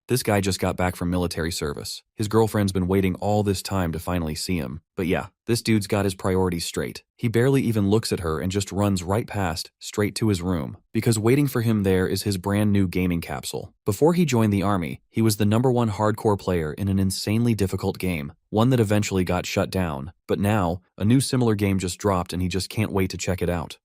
This guy just got back from military service. His girlfriend's been waiting all this time to finally see him. But yeah, this dude's got his priorities straight. He barely even looks at her and just runs right past, straight to his room, because waiting for him there is his brand new gaming capsule. Before he joined the army, he was the #1 hardcore player in an insanely difficult game, one that eventually got shut down. But now, a new similar game just dropped and he just can't wait to check it out.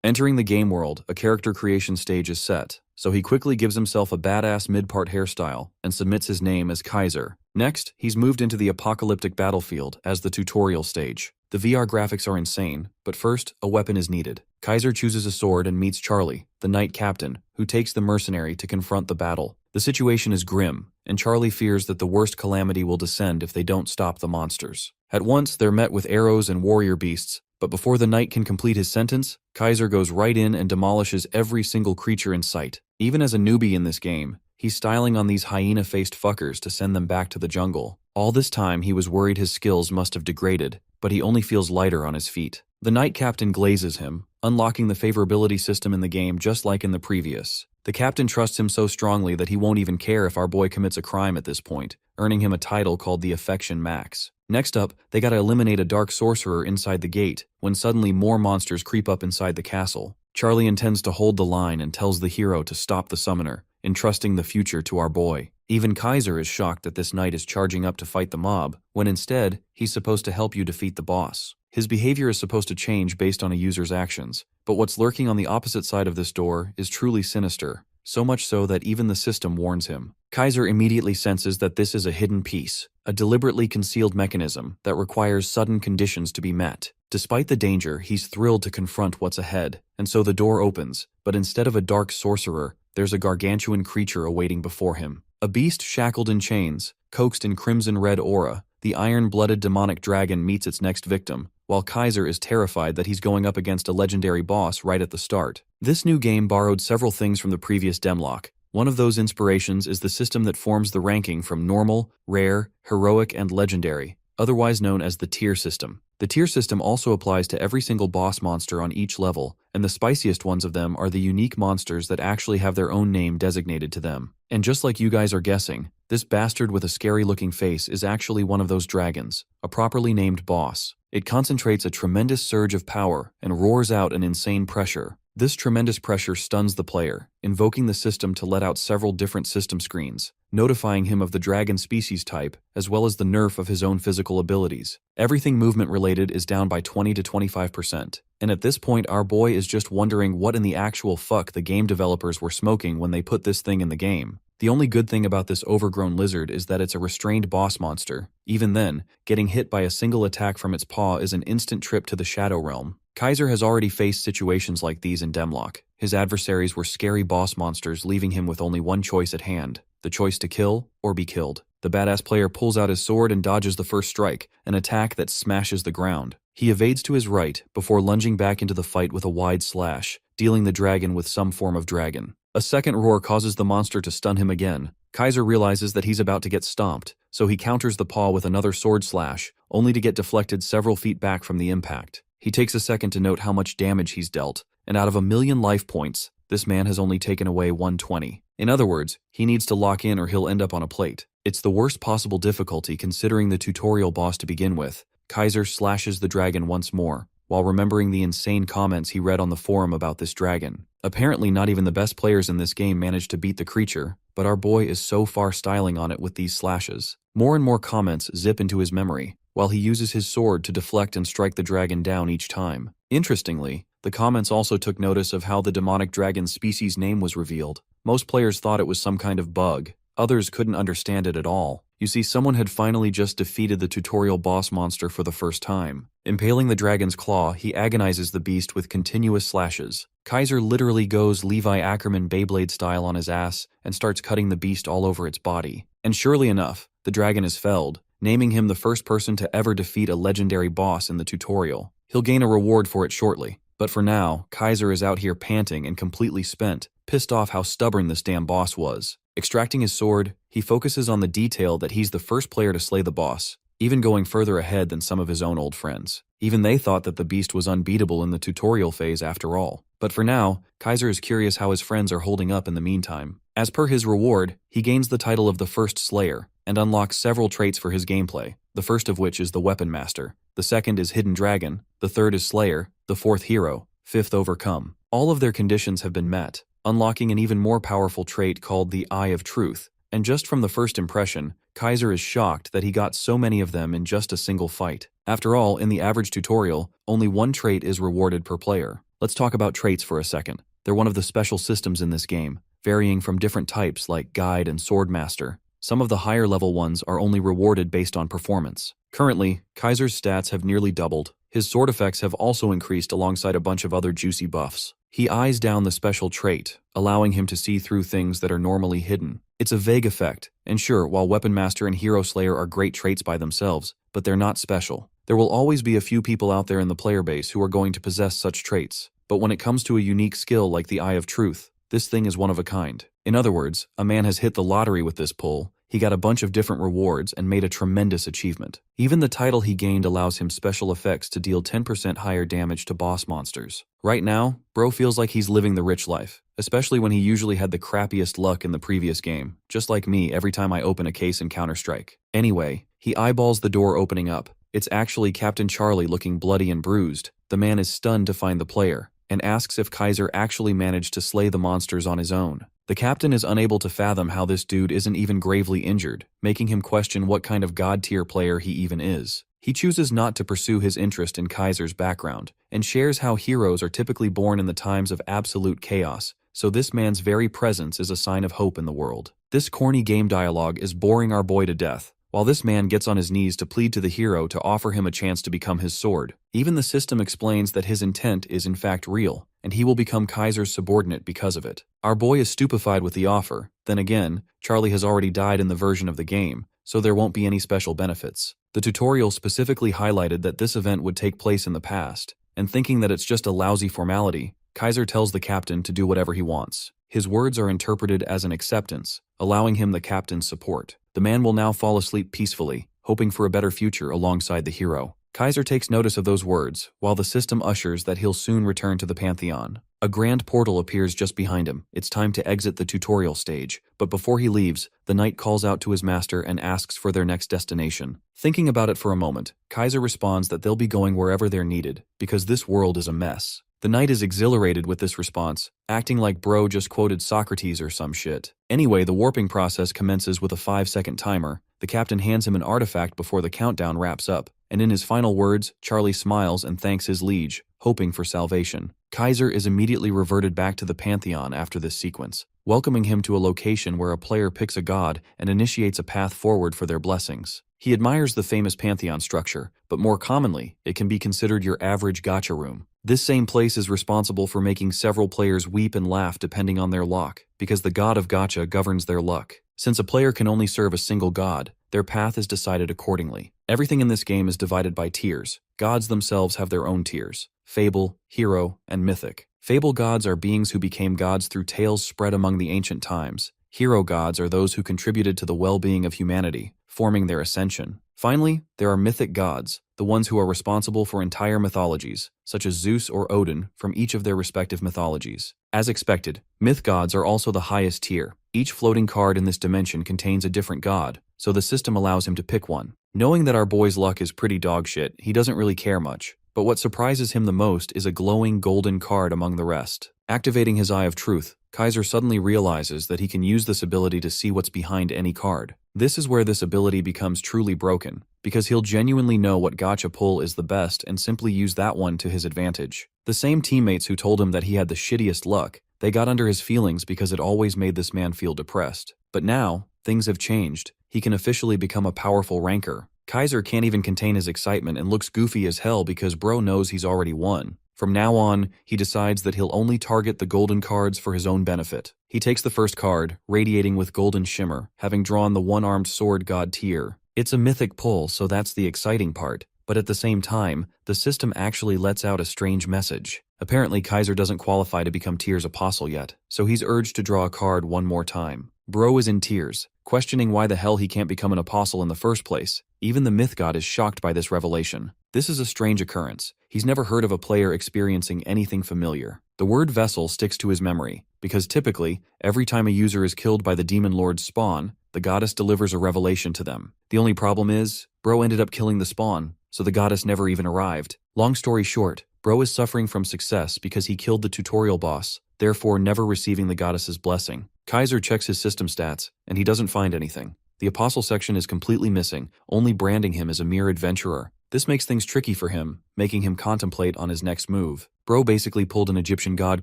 Entering the game world, a character creation stage is set, so he quickly gives himself a badass mid-part hairstyle and submits his name as Kaiser. Next, he's moved into the apocalyptic battlefield as the tutorial stage. The VR graphics are insane, but first, a weapon is needed. Kaiser chooses a sword and meets Charlie, the knight captain, who takes the mercenary to confront the battle. The situation is grim, and Charlie fears that the worst calamity will descend if they don't stop the monsters. At once, they're met with arrows and warrior beasts, but before the knight can complete his sentence, Kaiser goes right in and demolishes every single creature in sight. Even as a newbie in this game, he's styling on these hyena-faced fuckers to send them back to the jungle. All this time, he was worried his skills must have degraded, but he only feels lighter on his feet. The knight captain glazes him, unlocking the favorability system in the game just like in the previous. The captain trusts him so strongly that he won't even care if our boy commits a crime at this point, earning him a title called the Affection Max. Next up, they gotta eliminate a dark sorcerer inside the gate, when suddenly more monsters creep up inside the castle. Charlie intends to hold the line and tells the hero to stop the summoner, entrusting the future to our boy. Even Kaiser is shocked that this knight is charging up to fight the mob, when instead, he's supposed to help you defeat the boss. His behavior is supposed to change based on a user's actions, but what's lurking on the opposite side of this door is truly sinister, so much so that even the system warns him. Kaiser immediately senses that this is a hidden piece, a deliberately concealed mechanism that requires sudden conditions to be met. Despite the danger, he's thrilled to confront what's ahead, and so the door opens, but instead of a dark sorcerer, there's a gargantuan creature awaiting before him. A beast shackled in chains, coaxed in crimson-red aura, the iron-blooded demonic dragon meets its next victim, while Kaiser is terrified that he's going up against a legendary boss right at the start. This new game borrowed several things from the previous demlock. One of those inspirations is the system that forms the ranking from normal, rare, heroic, and legendary, otherwise known as the tier system. The tier system also applies to every single boss monster on each level, and the spiciest ones of them are the unique monsters that actually have their own name designated to them. And just like you guys are guessing, this bastard with a scary-looking face is actually one of those dragons, a properly named boss. It concentrates a tremendous surge of power and roars out an insane pressure. This tremendous pressure stuns the player, invoking the system to let out several different system screens, notifying him of the dragon species type, as well as the nerf of his own physical abilities. Everything movement-related is down by 20 to 25%, and at this point our boy is just wondering what in the actual fuck the game developers were smoking when they put this thing in the game. The only good thing about this overgrown lizard is that it's a restrained boss monster. Even then, getting hit by a single attack from its paw is an instant trip to the Shadow Realm. Kaiser has already faced situations like these in Demlock. His adversaries were scary boss monsters, leaving him with only one choice at hand, the choice to kill or be killed. The badass player pulls out his sword and dodges the first strike, an attack that smashes the ground. He evades to his right before lunging back into the fight with a wide slash, dealing the dragon with some form of dragon. A second roar causes the monster to stun him again. Kaiser realizes that he's about to get stomped, so he counters the paw with another sword slash, only to get deflected several feet back from the impact. He takes a second to note how much damage he's dealt, and out of 1,000,000 life points, this man has only taken away 120. In other words, he needs to lock in or he'll end up on a plate. It's the worst possible difficulty considering the tutorial boss to begin with. Kaiser slashes the dragon once more, while remembering the insane comments he read on the forum about this dragon. Apparently not even the best players in this game managed to beat the creature, but our boy is so far styling on it with these slashes. More and more comments zip into his memory, while he uses his sword to deflect and strike the dragon down each time. Interestingly, the comments also took notice of how the demonic dragon's species name was revealed. Most players thought it was some kind of bug. Others couldn't understand it at all. You see, someone had finally just defeated the tutorial boss monster for the first time. Impaling the dragon's claw, he agonizes the beast with continuous slashes. Kaiser literally goes Levi Ackerman Beyblade style on his ass and starts cutting the beast all over its body. And surely enough, the dragon is felled, naming him the first person to ever defeat a legendary boss in the tutorial. He'll gain a reward for it shortly. But for now, Kaiser is out here panting and completely spent, pissed off how stubborn this damn boss was. Extracting his sword, he focuses on the detail that he's the first player to slay the boss, even going further ahead than some of his own old friends. Even they thought that the beast was unbeatable in the tutorial phase after all. But for now, Kaiser is curious how his friends are holding up in the meantime. As per his reward, he gains the title of the First Slayer, and unlocks several traits for his gameplay, the first of which is the Weapon Master, the second is Hidden Dragon, the third is Slayer, the fourth Hero, fifth Overcome. All of their conditions have been met, unlocking an even more powerful trait called the Eye of Truth, and just from the first impression, Kaiser is shocked that he got so many of them in just a single fight. After all, in the average tutorial, only one trait is rewarded per player. Let's talk about traits for a second. They're one of the special systems in this game, varying from different types like Guide and Swordmaster. Some of the higher level ones are only rewarded based on performance. Currently, Kaiser's stats have nearly doubled. His sword effects have also increased alongside a bunch of other juicy buffs. He eyes down the special trait, allowing him to see through things that are normally hidden. It's a vague effect, and sure, while Weapon Master and Hero Slayer are great traits by themselves, but they're not special. There will always be a few people out there in the player base who are going to possess such traits, but when it comes to a unique skill like the Eye of Truth, this thing is one of a kind. In other words, a man has hit the lottery with this pull. He got a bunch of different rewards and made a tremendous achievement. Even the title he gained allows him special effects to deal 10% higher damage to boss monsters. Right now, bro feels like he's living the rich life, especially when he usually had the crappiest luck in the previous game, just like me every time I open a case in Counter-Strike. Anyway, he eyeballs the door opening up. It's actually Captain Charlie looking bloody and bruised. The man is stunned to find the player, and asks if Kaiser actually managed to slay the monsters on his own. The captain is unable to fathom how this dude isn't even gravely injured, making him question what kind of god-tier player he even is. He chooses not to pursue his interest in Kaiser's background, and shares how heroes are typically born in the times of absolute chaos, so this man's very presence is a sign of hope in the world. This corny game dialogue is boring our boy to death, while this man gets on his knees to plead to the hero to offer him a chance to become his sword. Even the system explains that his intent is in fact real, and he will become Kaiser's subordinate because of it. Our boy is stupefied with the offer. Then again, Charlie has already died in the version of the game, so there won't be any special benefits. The tutorial specifically highlighted that this event would take place in the past, and thinking that it's just a lousy formality, Kaiser tells the captain to do whatever he wants. His words are interpreted as an acceptance, allowing him the captain's support. The man will now fall asleep peacefully, hoping for a better future alongside the hero. Kaiser takes notice of those words, while the system ushers that he'll soon return to the Pantheon. A grand portal appears just behind him. It's time to exit the tutorial stage, but before he leaves, the knight calls out to his master and asks for their next destination. Thinking about it for a moment, Kaiser responds that they'll be going wherever they're needed, because this world is a mess. The knight is exhilarated with this response, acting like bro just quoted Socrates or some shit. Anyway, the warping process commences with a 5-second timer. The captain hands him an artifact before the countdown wraps up, and in his final words, Charlie smiles and thanks his liege, hoping for salvation. Kaiser is immediately reverted back to the Pantheon after this sequence, welcoming him to a location where a player picks a god and initiates a path forward for their blessings. He admires the famous Pantheon structure, but more commonly, it can be considered your average gacha room. This same place is responsible for making several players weep and laugh depending on their luck, because the god of gacha governs their luck. Since a player can only serve a single god, their path is decided accordingly. Everything in this game is divided by tiers. Gods themselves have their own tiers: Fable, Hero, and Mythic. Fable gods are beings who became gods through tales spread among the ancient times. Hero gods are those who contributed to the well-being of humanity, forming their ascension. Finally, there are mythic gods, the ones who are responsible for entire mythologies, such as Zeus or Odin from each of their respective mythologies. As expected, myth gods are also the highest tier. Each floating card in this dimension contains a different god, so the system allows him to pick one. Knowing that our boy's luck is pretty dogshit, he doesn't really care much, but what surprises him the most is a glowing golden card among the rest. Activating his Eye of Truth, Kaiser suddenly realizes that he can use this ability to see what's behind any card. This is where this ability becomes truly broken, because he'll genuinely know what gacha pull is the best and simply use that one to his advantage. The same teammates who told him that he had the shittiest luck, they got under his feelings because it always made this man feel depressed. But now, things have changed. He can officially become a powerful ranker. Kaiser can't even contain his excitement and looks goofy as hell because bro knows he's already won. From now on, he decides that he'll only target the golden cards for his own benefit. He takes the first card, radiating with golden shimmer, having drawn the one-armed sword god tier. It's a mythic pull, so that's the exciting part, but at the same time, the system actually lets out a strange message. Apparently, Kaiser doesn't qualify to become Tier's apostle yet, so he's urged to draw a card one more time. Bro is in tears, questioning why the hell he can't become an apostle in the first place. Even the myth god is shocked by this revelation. This is a strange occurrence. he's never heard of a player experiencing anything familiar. The word vessel sticks to his memory, because typically, every time a user is killed by the Demon Lord's spawn, the goddess delivers a revelation to them. The only problem is, Bro ended up killing the spawn, so the goddess never even arrived. Long story short, Bro is suffering from success because he killed the tutorial boss, therefore never receiving the goddess's blessing. Kaiser checks his system stats, and he doesn't find anything. The apostle section is completely missing, only branding him as a mere adventurer. This makes things tricky for him, making him contemplate on his next move. Bro basically pulled an Egyptian god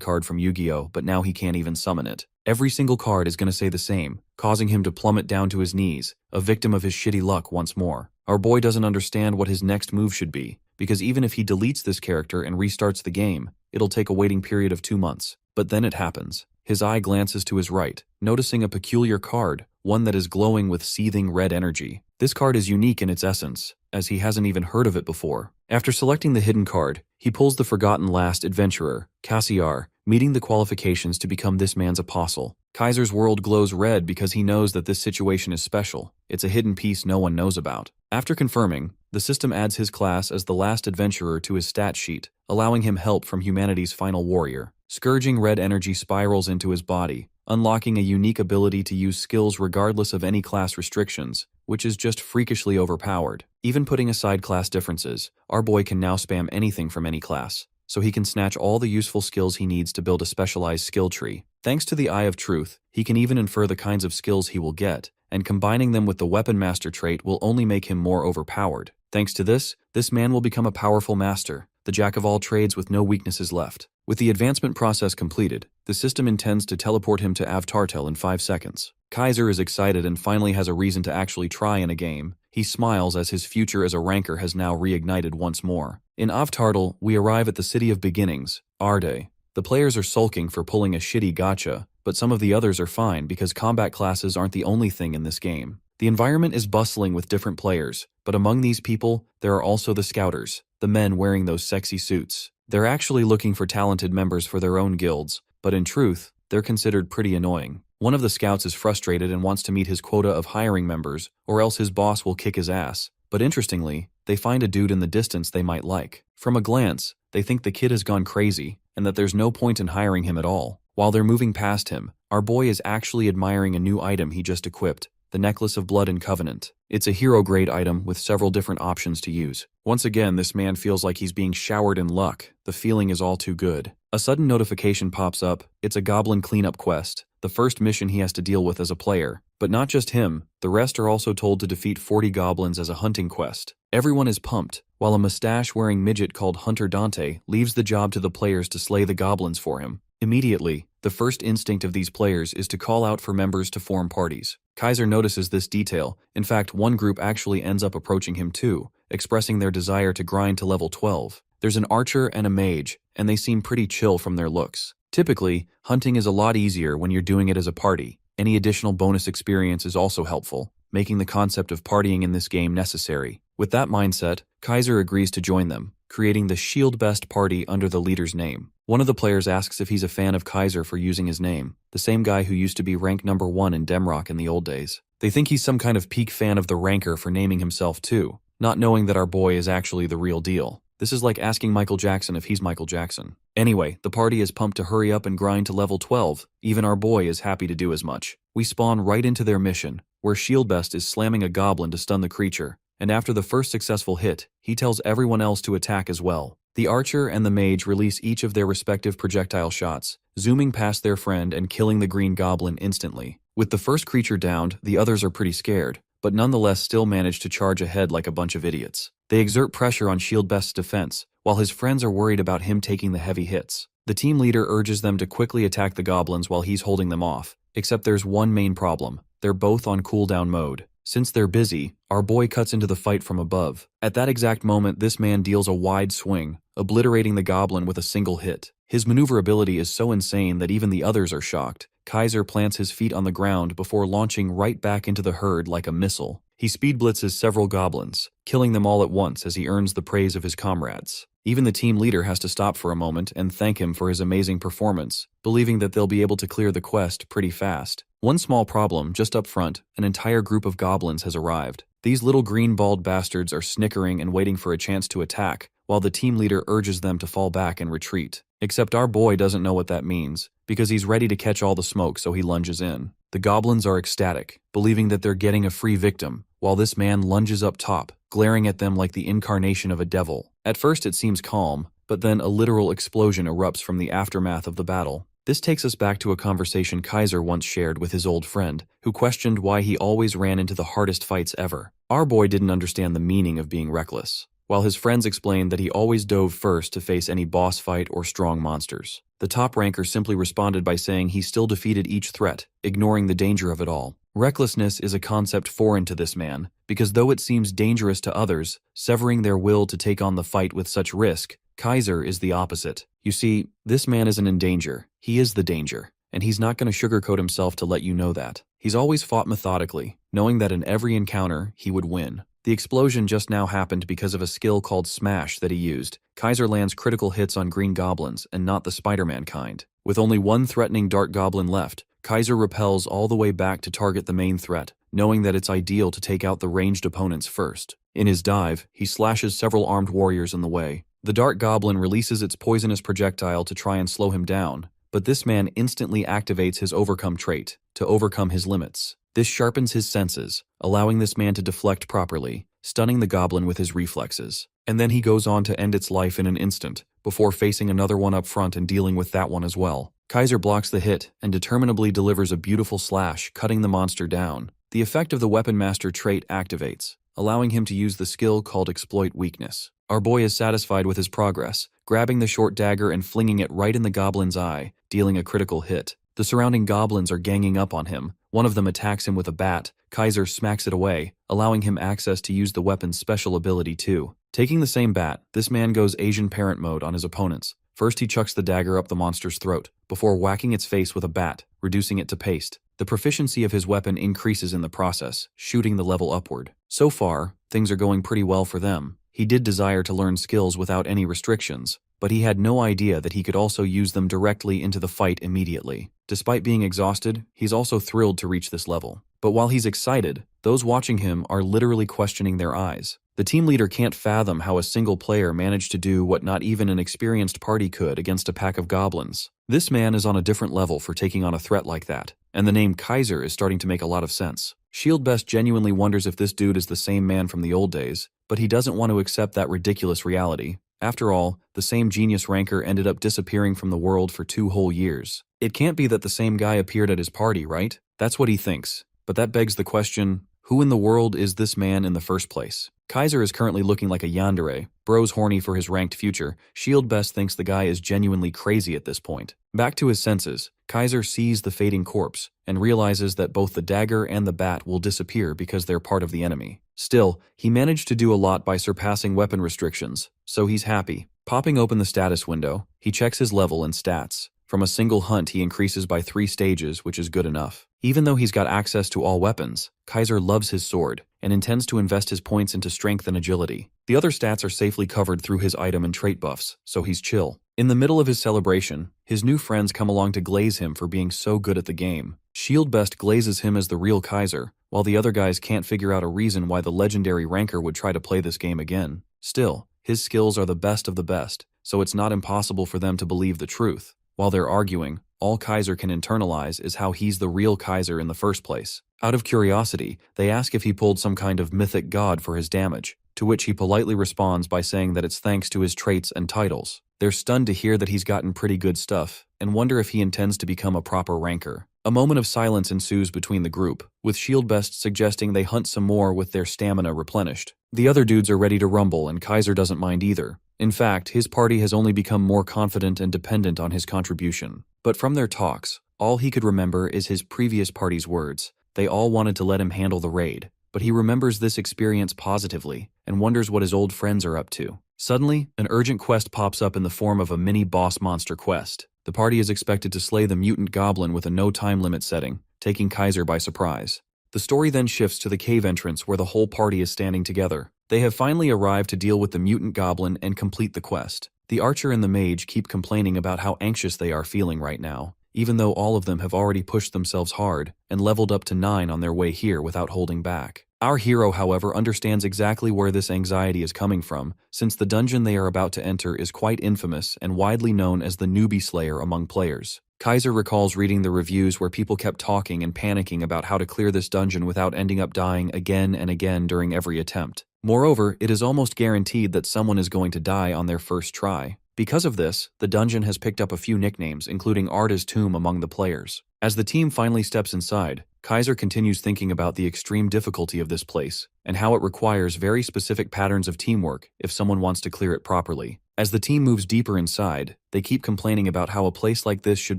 card from Yu-Gi-Oh, but now he can't even summon it. Every single card is going to say the same, causing him to plummet down to his knees, a victim of his shitty luck once more. Our boy doesn't understand what his next move should be, because even if he deletes this character and restarts the game, it'll take a waiting period of 2 months. But then it happens. His eye glances to his right, noticing a peculiar card, one that is glowing with seething red energy. This card is unique in its essence, as he hasn't even heard of it before. After selecting the hidden card, he pulls the forgotten last adventurer, Cassiar, meeting the qualifications to become this man's apostle. Kaiser's world glows red because he knows that this situation is special. It's a hidden piece no one knows about. After confirming, the system adds his class as the last adventurer to his stat sheet, allowing him help from humanity's final warrior. Scourging red energy spirals into his body, unlocking a unique ability to use skills regardless of any class restrictions, which is just freakishly overpowered. Even putting aside class differences, our boy can now spam anything from any class, so he can snatch all the useful skills he needs to build a specialized skill tree. Thanks to the Eye of Truth, he can even infer the kinds of skills he will get, and combining them with the Weapon Master trait will only make him more overpowered. Thanks to this man will become a powerful master, the jack of all trades with no weaknesses left. With the advancement process completed, the system intends to teleport him to Avtartel in 5 seconds. Kaiser is excited and finally has a reason to actually try in a game. He smiles as his future as a ranker has now reignited once more. In Avtartel, we arrive at the City of Beginnings, Arde. The players are sulking for pulling a shitty gacha, but some of the others are fine because combat classes aren't the only thing in this game. The environment is bustling with different players, but among these people, there are also the scouters, the men wearing those sexy suits. They're actually looking for talented members for their own guilds, but in truth, they're considered pretty annoying. One of the scouts is frustrated and wants to meet his quota of hiring members, or else his boss will kick his ass. But interestingly, they find a dude in the distance they might like. From a glance, they think the kid has gone crazy, and that there's no point in hiring him at all. While they're moving past him, our boy is actually admiring a new item he just equipped, the Necklace of Blood and Covenant. It's a hero-grade item with several different options to use. Once again, this man feels like he's being showered in luck. The feeling is all too good. A sudden notification pops up. It's a goblin cleanup quest, the first mission he has to deal with as a player. But not just him, the rest are also told to defeat 40 goblins as a hunting quest. Everyone is pumped, while a mustache-wearing midget called Hunter Dante leaves the job to the players to slay the goblins for him. Immediately, the first instinct of these players is to call out for members to form parties. Kaiser notices this detail. In fact, one group actually ends up approaching him too, expressing their desire to grind to level 12. There's an archer and a mage, and they seem pretty chill from their looks. Typically, hunting is a lot easier when you're doing it as a party. Any additional bonus experience is also helpful, making the concept of partying in this game necessary. With that mindset, Kaiser agrees to join them, creating the Shield Best party under the leader's name. One of the players asks if he's a fan of Kaiser for using his name, the same guy who used to be rank number 1 in Demrock in the old days. They think he's some kind of peak fan of the ranker for naming himself too, not knowing that our boy is actually the real deal. This is like asking Michael Jackson if he's Michael Jackson. Anyway, the party is pumped to hurry up and grind to level 12. Even our boy is happy to do as much. We spawn right into their mission, where Shieldbest is slamming a goblin to stun the creature, and after the first successful hit, he tells everyone else to attack as well. The archer and the mage release each of their respective projectile shots, zooming past their friend and killing the green goblin instantly. With the first creature downed, the others are pretty scared, but nonetheless still manage to charge ahead like a bunch of idiots. They exert pressure on Shieldbest's defense, while his friends are worried about him taking the heavy hits. The team leader urges them to quickly attack the goblins while he's holding them off, except there's one main problem. They're both on cooldown mode. Since they're busy, our boy cuts into the fight from above. At that exact moment, this man deals a wide swing, obliterating the goblin with a single hit. His maneuverability is so insane that even the others are shocked. Kaiser plants his feet on the ground before launching right back into the herd like a missile. He speed blitzes several goblins, killing them all at once as he earns the praise of his comrades. Even the team leader has to stop for a moment and thank him for his amazing performance, believing that they'll be able to clear the quest pretty fast. One small problem, just up front, an entire group of goblins has arrived. These little green bald bastards are snickering and waiting for a chance to attack, while the team leader urges them to fall back and retreat. Except our boy doesn't know what that means, because he's ready to catch all the smoke, so he lunges in. The goblins are ecstatic, believing that they're getting a free victim, while this man lunges up top, glaring at them like the incarnation of a devil. At first it seems calm, but then a literal explosion erupts from the aftermath of the battle. This takes us back to a conversation Kaiser once shared with his old friend, who questioned why he always ran into the hardest fights ever. Our boy didn't understand the meaning of being reckless, while his friends explained that he always dove first to face any boss fight or strong monsters. The top ranker simply responded by saying he still defeated each threat, ignoring the danger of it all. Recklessness is a concept foreign to this man, because though it seems dangerous to others, severing their will to take on the fight with such risk, Kaiser is the opposite. You see, this man isn't in danger, he is the danger, and he's not going to sugarcoat himself to let you know that. He's always fought methodically, knowing that in every encounter, he would win. The explosion just now happened because of a skill called Smash that he used. Kaiser lands critical hits on green goblins and not the Spider-Man kind. With only one threatening dark goblin left, Kaiser repels all the way back to target the main threat, knowing that it's ideal to take out the ranged opponents first. In his dive, he slashes several armed warriors in the way. The dark goblin releases its poisonous projectile to try and slow him down, but this man instantly activates his overcome trait to overcome his limits. This sharpens his senses, allowing this man to deflect properly, stunning the goblin with his reflexes. And then he goes on to end its life in an instant, before facing another one up front and dealing with that one as well. Kaiser blocks the hit and determinably delivers a beautiful slash, cutting the monster down. The effect of the Weapon Master trait activates, allowing him to use the skill called Exploit Weakness. Our boy is satisfied with his progress, grabbing the short dagger and flinging it right in the goblin's eye, dealing a critical hit. The surrounding goblins are ganging up on him. One of them attacks him with a bat. Kaiser smacks it away, allowing him access to use the weapon's special ability too. Taking the same bat, this man goes Asian parent mode on his opponents. First he chucks the dagger up the monster's throat, before whacking its face with a bat, reducing it to paste. The proficiency of his weapon increases in the process, shooting the level upward. So far, things are going pretty well for them. He did desire to learn skills without any restrictions, but he had no idea that he could also use them directly into the fight immediately. Despite being exhausted, he's also thrilled to reach this level. But while he's excited, those watching him are literally questioning their eyes. The team leader can't fathom how a single player managed to do what not even an experienced party could against a pack of goblins. This man is on a different level for taking on a threat like that, and the name Kaiser is starting to make a lot of sense. Shieldbest genuinely wonders if this dude is the same man from the old days, but he doesn't want to accept that ridiculous reality. After all, the same genius ranker ended up disappearing from the world for 2 whole years. It can't be that the same guy appeared at his party, right? That's what he thinks. But that begs the question, who in the world is this man in the first place? Kaiser is currently looking like a yandere, bro's horny for his ranked future. Shieldbest thinks the guy is genuinely crazy at this point. Back to his senses, Kaiser sees the fading corpse and realizes that both the dagger and the bat will disappear because they're part of the enemy. Still, he managed to do a lot by surpassing weapon restrictions, so he's happy. Popping open the status window, he checks his level and stats. From a single hunt, he increases by 3 stages, which is good enough. Even though he's got access to all weapons, Kaiser loves his sword and intends to invest his points into strength and agility. The other stats are safely covered through his item and trait buffs, so he's chill. In the middle of his celebration, his new friends come along to glaze him for being so good at the game. Shieldbest glazes him as the real Kaiser, while the other guys can't figure out a reason why the legendary ranker would try to play this game again. Still, his skills are the best of the best, so it's not impossible for them to believe the truth. While they're arguing, all Kaiser can internalize is how he's the real Kaiser in the first place. Out of curiosity, they ask if he pulled some kind of mythic god for his damage, to which he politely responds by saying that it's thanks to his traits and titles. They're stunned to hear that he's gotten pretty good stuff, and wonder if he intends to become a proper ranker. A moment of silence ensues between the group, with Shieldbest suggesting they hunt some more with their stamina replenished. The other dudes are ready to rumble, and Kaiser doesn't mind either. In fact, his party has only become more confident and dependent on his contribution. But from their talks, all he could remember is his previous party's words. They all wanted to let him handle the raid, but he remembers this experience positively and wonders what his old friends are up to. Suddenly, an urgent quest pops up in the form of a mini-boss monster quest. The party is expected to slay the mutant goblin with a no time limit setting, taking Kaiser by surprise. The story then shifts to the cave entrance where the whole party is standing together. They have finally arrived to deal with the mutant goblin and complete the quest. The archer and the mage keep complaining about how anxious they are feeling right now, even though all of them have already pushed themselves hard and leveled up to 9 on their way here without holding back. Our hero, however, understands exactly where this anxiety is coming from, since the dungeon they are about to enter is quite infamous and widely known as the Newbie Slayer among players. Kaiser recalls reading the reviews where people kept talking and panicking about how to clear this dungeon without ending up dying again and again during every attempt. Moreover, it is almost guaranteed that someone is going to die on their first try. Because of this, the dungeon has picked up a few nicknames, including Arda's Tomb among the players. As the team finally steps inside, Kaiser continues thinking about the extreme difficulty of this place, and how it requires very specific patterns of teamwork if someone wants to clear it properly. As the team moves deeper inside, they keep complaining about how a place like this should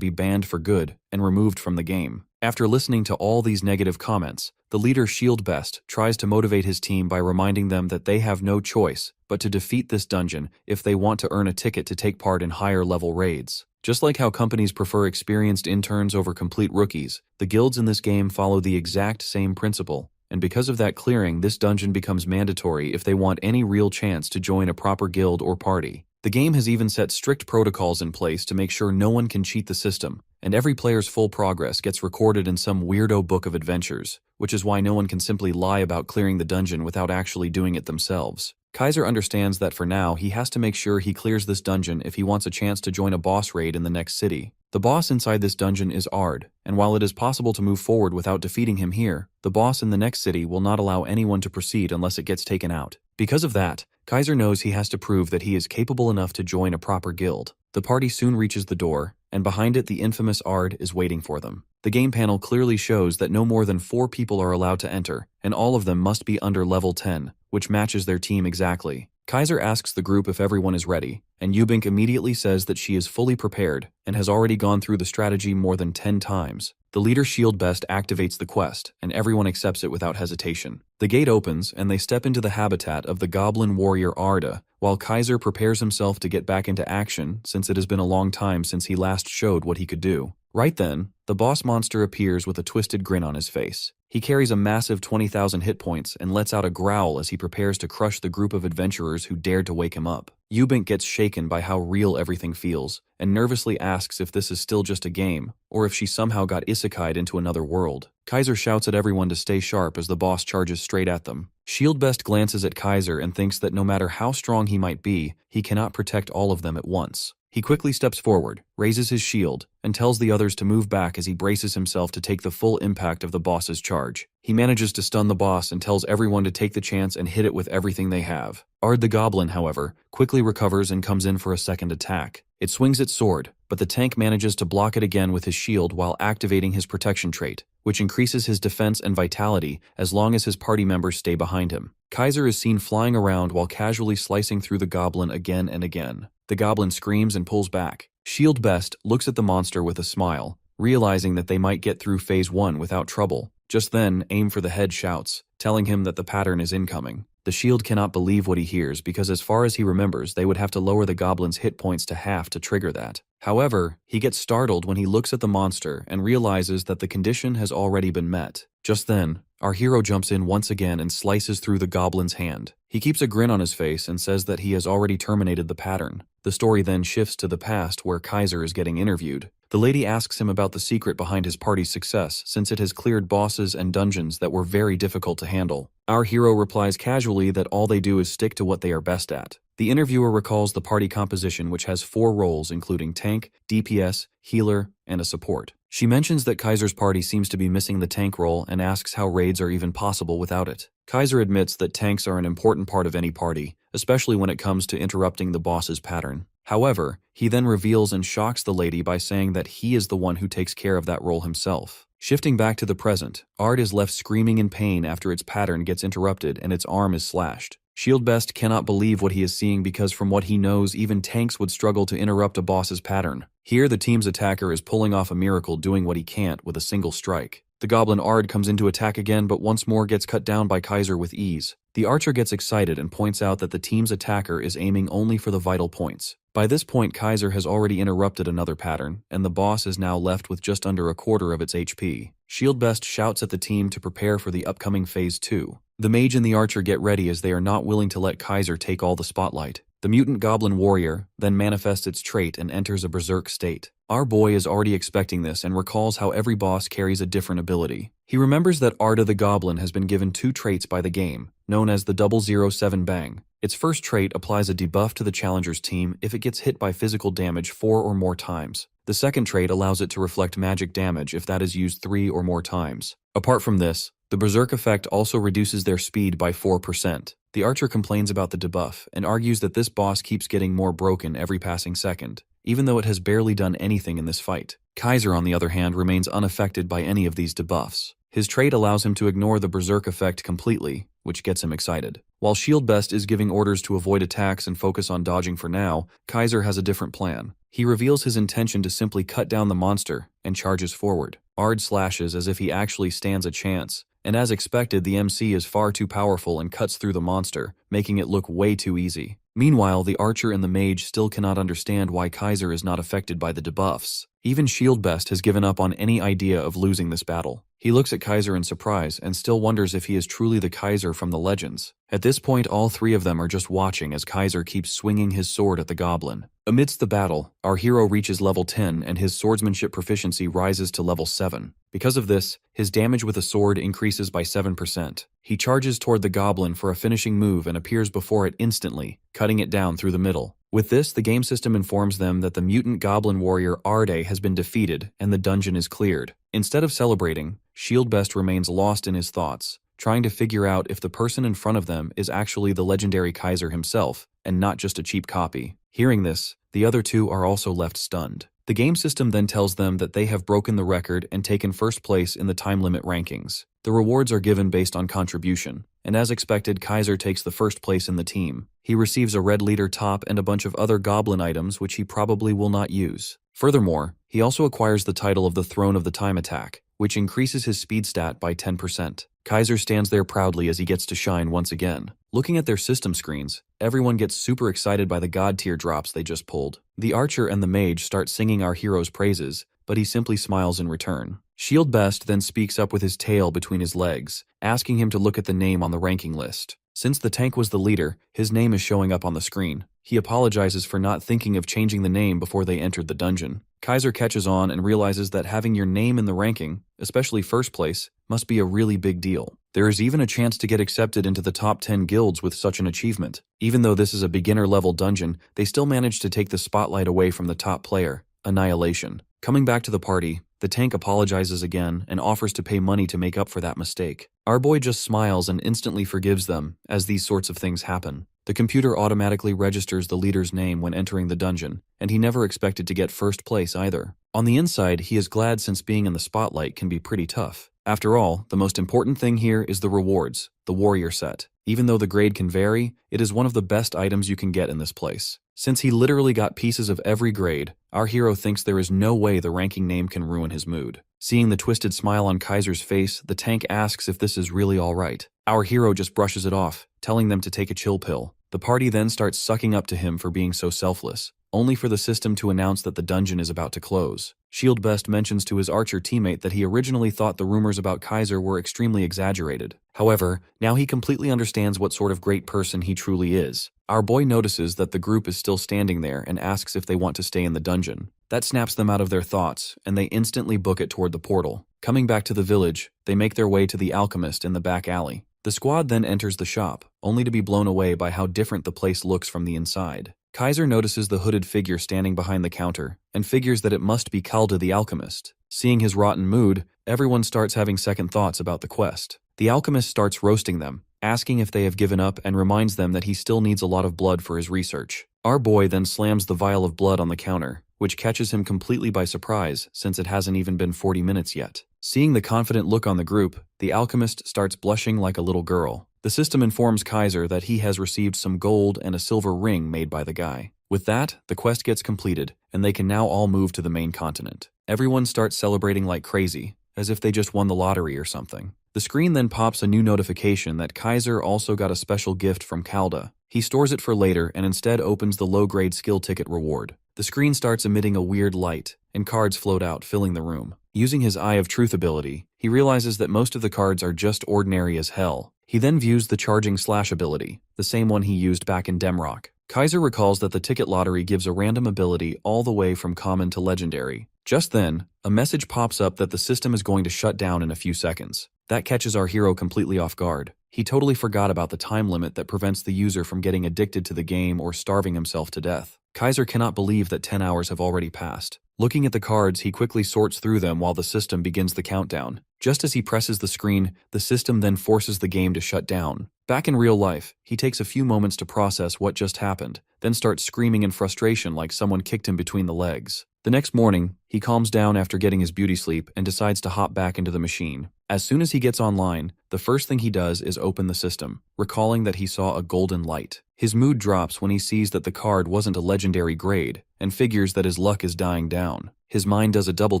be banned for good and removed from the game. After listening to all these negative comments, the leader ShieldBest tries to motivate his team by reminding them that they have no choice but to defeat this dungeon if they want to earn a ticket to take part in higher level raids. Just like how companies prefer experienced interns over complete rookies, the guilds in this game follow the exact same principle, and because of that clearing, this dungeon becomes mandatory if they want any real chance to join a proper guild or party. The game has even set strict protocols in place to make sure no one can cheat the system, and every player's full progress gets recorded in some weirdo book of adventures, which is why no one can simply lie about clearing the dungeon without actually doing it themselves. Kaiser understands that for now he has to make sure he clears this dungeon if he wants a chance to join a boss raid in the next city. The boss inside this dungeon is Ard, and while it is possible to move forward without defeating him here, the boss in the next city will not allow anyone to proceed unless it gets taken out. Because of that, Kaiser knows he has to prove that he is capable enough to join a proper guild. The party soon reaches the door, and behind it the infamous Ard is waiting for them. The game panel clearly shows that no more than 4 people are allowed to enter, and all of them must be under level 10, which matches their team exactly. Kaiser asks the group if everyone is ready, and Yubink immediately says that she is fully prepared and has already gone through the strategy more than 10 times. The leader ShieldBest activates the quest, and everyone accepts it without hesitation. The gate opens, and they step into the habitat of the goblin warrior Arda, while Kaiser prepares himself to get back into action since it has been a long time since he last showed what he could do. Right then, the boss monster appears with a twisted grin on his face. He carries a massive 20,000 hit points and lets out a growl as he prepares to crush the group of adventurers who dared to wake him up. Yubink gets shaken by how real everything feels, and nervously asks if this is still just a game, or if she somehow got isekai'd into another world. Kaiser shouts at everyone to stay sharp as the boss charges straight at them. ShieldBest glances at Kaiser and thinks that no matter how strong he might be, he cannot protect all of them at once. He quickly steps forward, raises his shield, and tells the others to move back as he braces himself to take the full impact of the boss's charge. He manages to stun the boss and tells everyone to take the chance and hit it with everything they have. Ard the Goblin, however, quickly recovers and comes in for a second attack. It swings its sword, but the tank manages to block it again with his shield while activating his protection trait, which increases his defense and vitality as long as his party members stay behind him. Kaiser is seen flying around while casually slicing through the goblin again and again. The goblin screams and pulls back. ShieldBest looks at the monster with a smile, realizing that they might get through phase 1 without trouble. Just then, Aim for the Head shouts, telling him that the pattern is incoming. The shield cannot believe what he hears because as far as he remembers, they would have to lower the goblin's hit points to half to trigger that. However, he gets startled when he looks at the monster and realizes that the condition has already been met. Just then, our hero jumps in once again and slices through the goblin's hand. He keeps a grin on his face and says that he has already terminated the pattern. The story then shifts to the past where Kaiser is getting interviewed. The lady asks him about the secret behind his party's success since it has cleared bosses and dungeons that were very difficult to handle. Our hero replies casually that all they do is stick to what they are best at. The interviewer recalls the party composition, which has 4 roles including tank, DPS, healer, and a support. She mentions that Kaiser's party seems to be missing the tank role and asks how raids are even possible without it. Kaiser admits that tanks are an important part of any party, especially when it comes to interrupting the boss's pattern. However, he then reveals and shocks the lady by saying that he is the one who takes care of that role himself. Shifting back to the present, Ard is left screaming in pain after its pattern gets interrupted and its arm is slashed. ShieldBest cannot believe what he is seeing because from what he knows, even tanks would struggle to interrupt a boss's pattern. Here, the team's attacker is pulling off a miracle, doing what he can't with a single strike. The goblin Ard comes in to attack again, but once more gets cut down by Kaiser with ease. The archer gets excited and points out that the team's attacker is aiming only for the vital points. By this point, Kaiser has already interrupted another pattern, and the boss is now left with just under a quarter of its HP. ShieldBest shouts at the team to prepare for the upcoming Phase 2. The mage and the archer get ready as they are not willing to let Kaiser take all the spotlight. The mutant goblin warrior then manifests its trait and enters a berserk state. Our boy is already expecting this and recalls how every boss carries a different ability. He remembers that Arda the Goblin has been given 2 traits by the game, known as the 007 Bang. Its first trait applies a debuff to the challenger's team if it gets hit by physical damage 4 or more times. The second trait allows it to reflect magic damage if that is used 3 or more times. Apart from this, the Berserk effect also reduces their speed by 4%. The archer complains about the debuff and argues that this boss keeps getting more broken every passing second, even though it has barely done anything in this fight. Kaiser, on the other hand, remains unaffected by any of these debuffs. His trait allows him to ignore the Berserk effect completely, which gets him excited. While Shieldbest is giving orders to avoid attacks and focus on dodging for now, Kaiser has a different plan. He reveals his intention to simply cut down the monster and charges forward. Ard slashes as if he actually stands a chance, and as expected, the MC is far too powerful and cuts through the monster, making it look way too easy. Meanwhile, the archer and the mage still cannot understand why Kaiser is not affected by the debuffs. Even Shieldbest has given up on any idea of losing this battle. He looks at Kaiser in surprise and still wonders if he is truly the Kaiser from the legends. At this point, all 3 of them are just watching as Kaiser keeps swinging his sword at the goblin. Amidst the battle, our hero reaches level 10 and his swordsmanship proficiency rises to level 7. Because of this, his damage with a sword increases by 7%. He charges toward the goblin for a finishing move and appears before it instantly, cutting it down through the middle. With this, the game system informs them that the mutant goblin warrior Arde has been defeated and the dungeon is cleared. Instead of celebrating, Shieldbest remains lost in his thoughts, trying to figure out if the person in front of them is actually the legendary Kaiser himself and not just a cheap copy. Hearing this, the other 2 are also left stunned. The game system then tells them that they have broken the record and taken first place in the time limit rankings. The rewards are given based on contribution, and as expected, Kaiser takes the first place in the team. He receives a red leader top and a bunch of other goblin items which he probably will not use. Furthermore, he also acquires the title of the Throne of the Time Attack, which increases his speed stat by 10%. Kaiser stands there proudly as he gets to shine once again. Looking at their system screens, everyone gets super excited by the god tier drops they just pulled. The archer and the mage start singing our hero's praises, but he simply smiles in return. Shieldbest then speaks up with his tail between his legs, asking him to look at the name on the ranking list. Since the tank was the leader, his name is showing up on the screen. He apologizes for not thinking of changing the name before they entered the dungeon. Kaiser catches on and realizes that having your name in the ranking, especially first place, must be a really big deal. There is even a chance to get accepted into the top 10 guilds with such an achievement. Even though this is a beginner-level dungeon, they still manage to take the spotlight away from the top player, Annihilation. Coming back to the party, the tank apologizes again and offers to pay money to make up for that mistake. Our boy just smiles and instantly forgives them, as these sorts of things happen. The computer automatically registers the leader's name when entering the dungeon, and he never expected to get first place either. On the inside, he is glad since being in the spotlight can be pretty tough. After all, the most important thing here is the rewards, the warrior set. Even though the grade can vary, it is one of the best items you can get in this place. Since he literally got pieces of every grade, our hero thinks there is no way the ranking name can ruin his mood. Seeing the twisted smile on Kaiser's face, the tank asks if this is really alright. Our hero just brushes it off, telling them to take a chill pill. The party then starts sucking up to him for being so selfless, only for the system to announce that the dungeon is about to close. Shieldbest mentions to his archer teammate that he originally thought the rumors about Kaiser were extremely exaggerated. However, now he completely understands what sort of great person he truly is. Our boy notices that the group is still standing there and asks if they want to stay in the dungeon. That snaps them out of their thoughts, and they instantly book it toward the portal. Coming back to the village, they make their way to the alchemist in the back alley. The squad then enters the shop, only to be blown away by how different the place looks from the inside. Kaiser notices the hooded figure standing behind the counter, and figures that it must be Kalda the alchemist. Seeing his rotten mood, everyone starts having second thoughts about the quest. The alchemist starts roasting them, asking if they have given up and reminds them that he still needs a lot of blood for his research. Our boy then slams the vial of blood on the counter, which catches him completely by surprise since it hasn't even been 40 minutes yet. Seeing the confident look on the group, the alchemist starts blushing like a little girl. The system informs Kaiser that he has received some gold and a silver ring made by the guy. With that, the quest gets completed, and they can now all move to the main continent. Everyone starts celebrating like crazy, as if they just won the lottery or something. The screen then pops a new notification that Kaiser also got a special gift from Kalda. He stores it for later and instead opens the low-grade skill ticket reward. The screen starts emitting a weird light, and cards float out, filling the room. Using his Eye of Truth ability, he realizes that most of the cards are just ordinary as hell. He then views the Charging Slash ability, the same one he used back in Demrock. Kaiser recalls that the ticket lottery gives a random ability all the way from common to legendary. Just then, a message pops up that the system is going to shut down in a few seconds. That catches our hero completely off guard. He totally forgot about the time limit that prevents the user from getting addicted to the game or starving himself to death. Kaiser cannot believe that 10 hours have already passed. Looking at the cards, he quickly sorts through them while the system begins the countdown. Just as he presses the screen, the system then forces the game to shut down. Back in real life, he takes a few moments to process what just happened, then starts screaming in frustration like someone kicked him between the legs. The next morning, he calms down after getting his beauty sleep and decides to hop back into the machine. As soon as he gets online, the first thing he does is open the system, recalling that he saw a golden light. His mood drops when he sees that the card wasn't a legendary grade, and figures that his luck is dying down. His mind does a double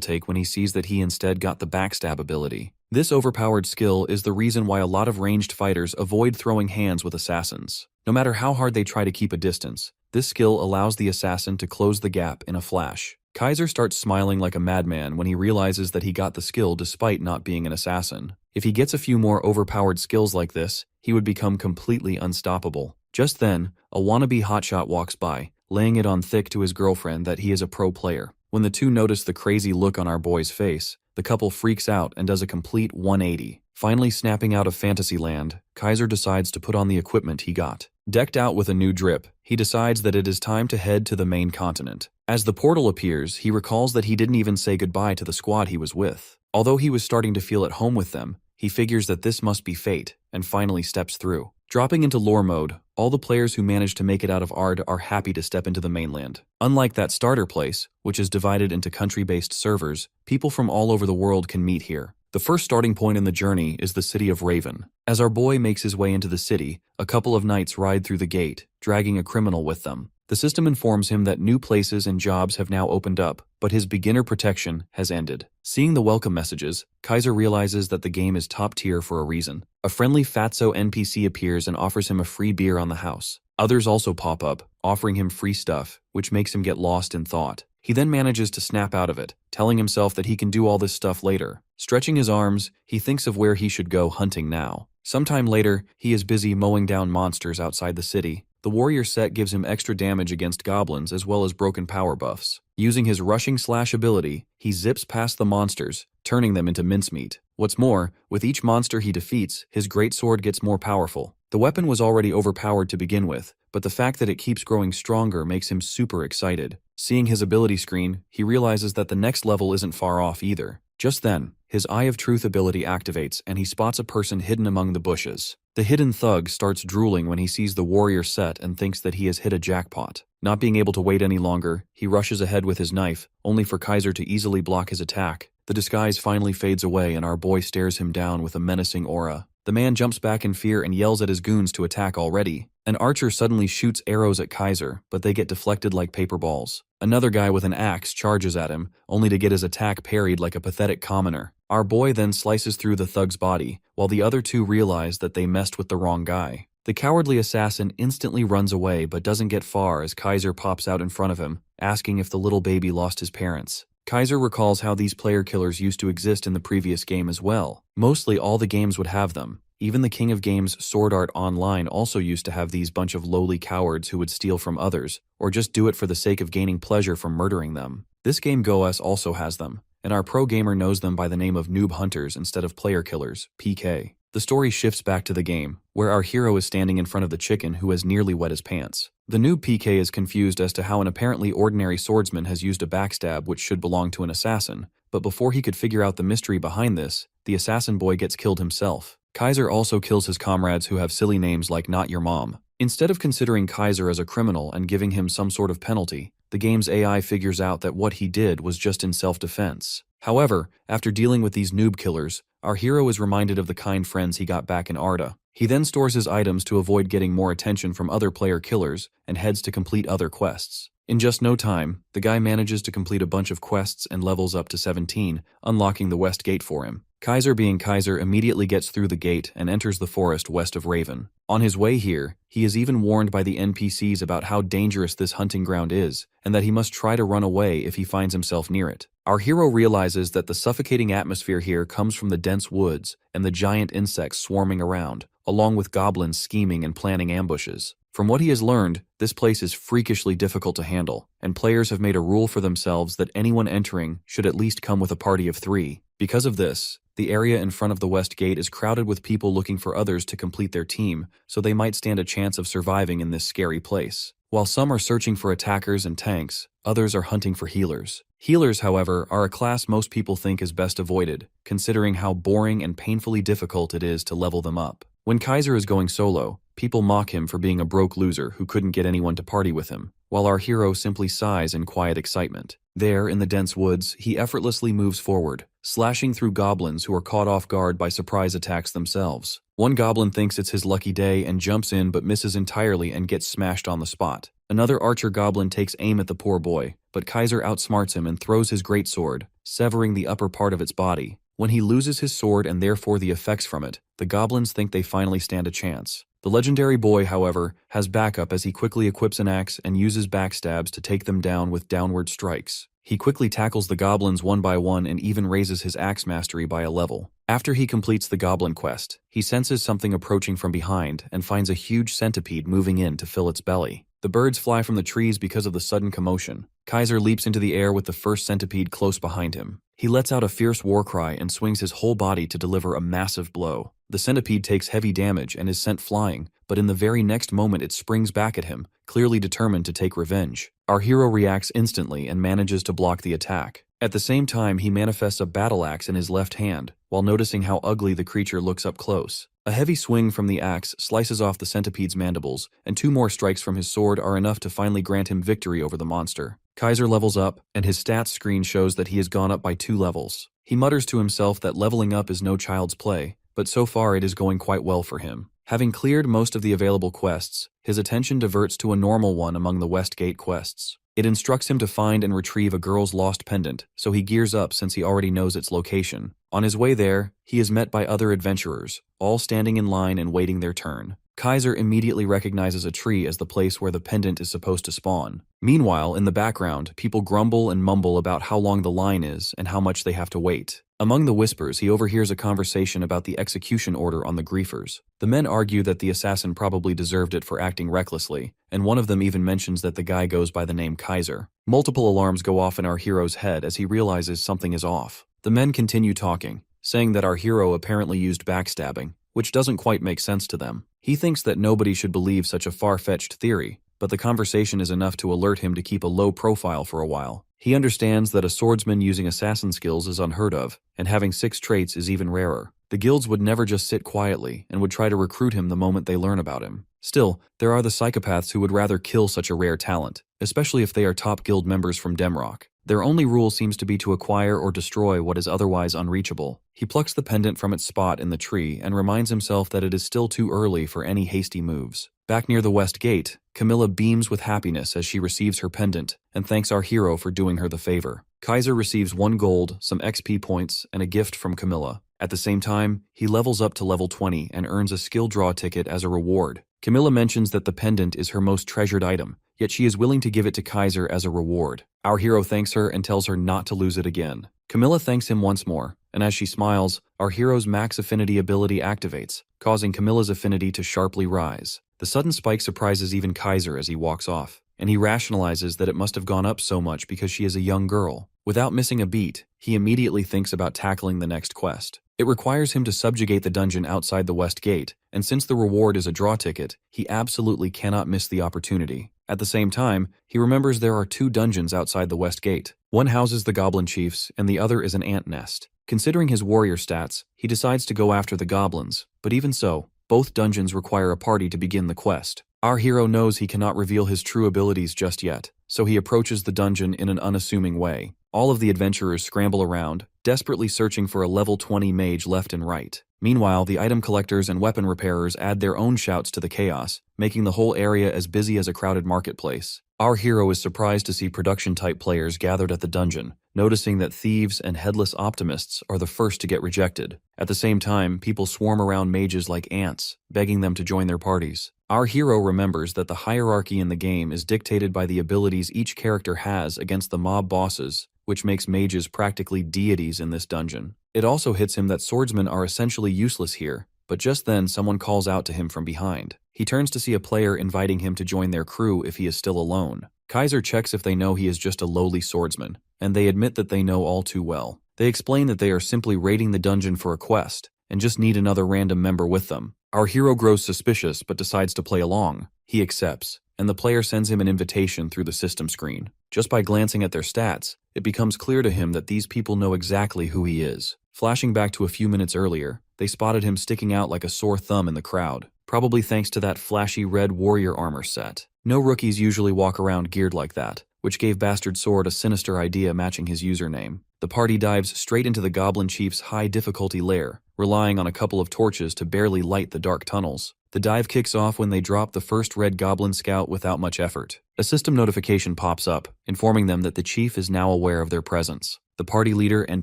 take when he sees that he instead got the backstab ability. This overpowered skill is the reason why a lot of ranged fighters avoid throwing hands with assassins. No matter how hard they try to keep a distance, this skill allows the assassin to close the gap in a flash. Kaiser starts smiling like a madman when he realizes that he got the skill despite not being an assassin. If he gets a few more overpowered skills like this, he would become completely unstoppable. Just then, a wannabe hotshot walks by, laying it on thick to his girlfriend that he is a pro player. When the two notice the crazy look on our boy's face, the couple freaks out and does a complete 180. Finally snapping out of Fantasyland, Kaiser decides to put on the equipment he got. Decked out with a new drip, he decides that it is time to head to the main continent. As the portal appears, he recalls that he didn't even say goodbye to the squad he was with. Although he was starting to feel at home with them, he figures that this must be fate, and finally steps through. Dropping into lore mode, all the players who manage to make it out of Ard are happy to step into the mainland. Unlike that starter place, which is divided into country-based servers, people from all over the world can meet here. The first starting point in the journey is the city of Raven. As our boy makes his way into the city, a couple of knights ride through the gate, dragging a criminal with them. The system informs him that new places and jobs have now opened up, but his beginner protection has ended. Seeing the welcome messages, Kaiser realizes that the game is top tier for a reason. A friendly Fatso NPC appears and offers him a free beer on the house. Others also pop up, offering him free stuff, which makes him get lost in thought. He then manages to snap out of it, telling himself that he can do all this stuff later. Stretching his arms, he thinks of where he should go hunting now. Sometime later, he is busy mowing down monsters outside the city. The warrior set gives him extra damage against goblins as well as broken power buffs. Using his rushing slash ability, he zips past the monsters, turning them into mincemeat. What's more, with each monster he defeats, his greatsword gets more powerful. The weapon was already overpowered to begin with, but the fact that it keeps growing stronger makes him super excited. Seeing his ability screen, he realizes that the next level isn't far off either. Just then, his Eye of Truth ability activates and he spots a person hidden among the bushes. The hidden thug starts drooling when he sees the warrior set and thinks that he has hit a jackpot. Not being able to wait any longer, he rushes ahead with his knife, only for Kaiser to easily block his attack. The disguise finally fades away and our boy stares him down with a menacing aura. The man jumps back in fear and yells at his goons to attack already. An archer suddenly shoots arrows at Kaiser, but they get deflected like paper balls. Another guy with an axe charges at him, only to get his attack parried like a pathetic commoner. Our boy then slices through the thug's body, while the other two realize that they messed with the wrong guy. The cowardly assassin instantly runs away but doesn't get far as Kaiser pops out in front of him, asking if the little baby lost his parents. Kaiser recalls how these player killers used to exist in the previous game as well. Mostly all the games would have them. Even the King of Games Sword Art Online also used to have these bunch of lowly cowards who would steal from others, or just do it for the sake of gaining pleasure from murdering them. This game GoS also has them, and our pro gamer knows them by the name of Noob Hunters instead of Player Killers, PK. The story shifts back to the game, where our hero is standing in front of the chicken who has nearly wet his pants. The noob PK is confused as to how an apparently ordinary swordsman has used a backstab which should belong to an assassin, but before he could figure out the mystery behind this, the assassin boy gets killed himself. Kaiser also kills his comrades who have silly names like Not Your Mom. Instead of considering Kaiser as a criminal and giving him some sort of penalty, the game's AI figures out that what he did was just in self-defense. However, after dealing with these noob killers, our hero is reminded of the kind friends he got back in Arda. He then stores his items to avoid getting more attention from other player killers and heads to complete other quests. In just no time, the guy manages to complete a bunch of quests and levels up to 17, unlocking the West Gate for him. Kaiser being Kaiser immediately gets through the gate and enters the forest west of Raven. On his way here, he is even warned by the NPCs about how dangerous this hunting ground is, and that he must try to run away if he finds himself near it. Our hero realizes that the suffocating atmosphere here comes from the dense woods and the giant insects swarming around, along with goblins scheming and planning ambushes. From what he has learned, this place is freakishly difficult to handle, and players have made a rule for themselves that anyone entering should at least come with a party of 3. Because of this, the area in front of the West Gate is crowded with people looking for others to complete their team, so they might stand a chance of surviving in this scary place. While some are searching for attackers and tanks, others are hunting for healers. Healers, however, are a class most people think is best avoided, considering how boring and painfully difficult it is to level them up. When Kaiser is going solo, people mock him for being a broke loser who couldn't get anyone to party with him, while our hero simply sighs in quiet excitement. There, in the dense woods, he effortlessly moves forward, slashing through goblins who are caught off guard by surprise attacks themselves. One goblin thinks it's his lucky day and jumps in but misses entirely and gets smashed on the spot. Another archer goblin takes aim at the poor boy, but Kaiser outsmarts him and throws his greatsword, severing the upper part of its body. When he loses his sword and therefore the effects from it, the goblins think they finally stand a chance. The legendary boy, however, has backup as he quickly equips an axe and uses backstabs to take them down with downward strikes. He quickly tackles the goblins one by one and even raises his axe mastery by a level. After he completes the goblin quest, he senses something approaching from behind and finds a huge centipede moving in to fill its belly. The birds fly from the trees because of the sudden commotion. Kaiser leaps into the air with the first centipede close behind him. He lets out a fierce war cry and swings his whole body to deliver a massive blow. The centipede takes heavy damage and is sent flying, but in the very next moment it springs back at him, clearly determined to take revenge. Our hero reacts instantly and manages to block the attack. At the same time, he manifests a battle axe in his left hand, while noticing how ugly the creature looks up close. A heavy swing from the axe slices off the centipede's mandibles, and 2 more strikes from his sword are enough to finally grant him victory over the monster. Kaiser levels up, and his stats screen shows that he has gone up by 2 levels. He mutters to himself that leveling up is no child's play, but so far it is going quite well for him. Having cleared most of the available quests, his attention diverts to a normal one among the Westgate quests. It instructs him to find and retrieve a girl's lost pendant, so he gears up since he already knows its location. On his way there, he is met by other adventurers, all standing in line and waiting their turn. Kaiser immediately recognizes a tree as the place where the pendant is supposed to spawn. Meanwhile, in the background, people grumble and mumble about how long the line is and how much they have to wait. Among the whispers, he overhears a conversation about the execution order on the griefers. The men argue that the assassin probably deserved it for acting recklessly, and one of them even mentions that the guy goes by the name Kaiser. Multiple alarms go off in our hero's head as he realizes something is off. The men continue talking, saying that our hero apparently used backstabbing, which doesn't quite make sense to them. He thinks that nobody should believe such a far-fetched theory, but the conversation is enough to alert him to keep a low profile for a while. He understands that a swordsman using assassin skills is unheard of, and having 6 traits is even rarer. The guilds would never just sit quietly and would try to recruit him the moment they learn about him. Still, there are the psychopaths who would rather kill such a rare talent, especially if they are top guild members from Demrock. Their only rule seems to be to acquire or destroy what is otherwise unreachable. He plucks the pendant from its spot in the tree and reminds himself that it is still too early for any hasty moves. Back near the West Gate, Camilla beams with happiness as she receives her pendant and thanks our hero for doing her the favor. Kaiser receives 1 gold, some XP points, and a gift from Camilla. At the same time, he levels up to level 20 and earns a skill draw ticket as a reward. Camilla mentions that the pendant is her most treasured item, yet she is willing to give it to Kaiser as a reward. Our hero thanks her and tells her not to lose it again. Camilla thanks him once more, and as she smiles, our hero's max affinity ability activates, causing Camilla's affinity to sharply rise. The sudden spike surprises even Kaiser as he walks off, and he rationalizes that it must have gone up so much because she is a young girl. Without missing a beat, he immediately thinks about tackling the next quest. It requires him to subjugate the dungeon outside the West Gate, and since the reward is a draw ticket, he absolutely cannot miss the opportunity. At the same time, he remembers there are 2 dungeons outside the West Gate. One houses the goblin chiefs, and the other is an ant nest. Considering his warrior stats, he decides to go after the goblins, but even so, both dungeons require a party to begin the quest. Our hero knows he cannot reveal his true abilities just yet, so he approaches the dungeon in an unassuming way. All of the adventurers scramble around, desperately searching for a level 20 mage left and right. Meanwhile, the item collectors and weapon repairers add their own shouts to the chaos, making the whole area as busy as a crowded marketplace. Our hero is surprised to see production-type players gathered at the dungeon, noticing that thieves and headless optimists are the first to get rejected. At the same time, people swarm around mages like ants, begging them to join their parties. Our hero remembers that the hierarchy in the game is dictated by the abilities each character has against the mob bosses, which makes mages practically deities in this dungeon. It also hits him that swordsmen are essentially useless here, but just then someone calls out to him from behind. He turns to see a player inviting him to join their crew if he is still alone. Kaiser checks if they know he is just a lowly swordsman, and they admit that they know all too well. They explain that they are simply raiding the dungeon for a quest, and just need another random member with them. Our hero grows suspicious but decides to play along. He accepts, and the player sends him an invitation through the system screen. Just by glancing at their stats, it becomes clear to him that these people know exactly who he is. Flashing back to a few minutes earlier, they spotted him sticking out like a sore thumb in the crowd, probably thanks to that flashy red warrior armor set. No rookies usually walk around geared like that, which gave Bastard Sword a sinister idea matching his username. The party dives straight into the Goblin Chief's high-difficulty lair, relying on a couple of torches to barely light the dark tunnels. The dive kicks off when they drop the first red Goblin Scout without much effort. A system notification pops up, informing them that the Chief is now aware of their presence. The party leader and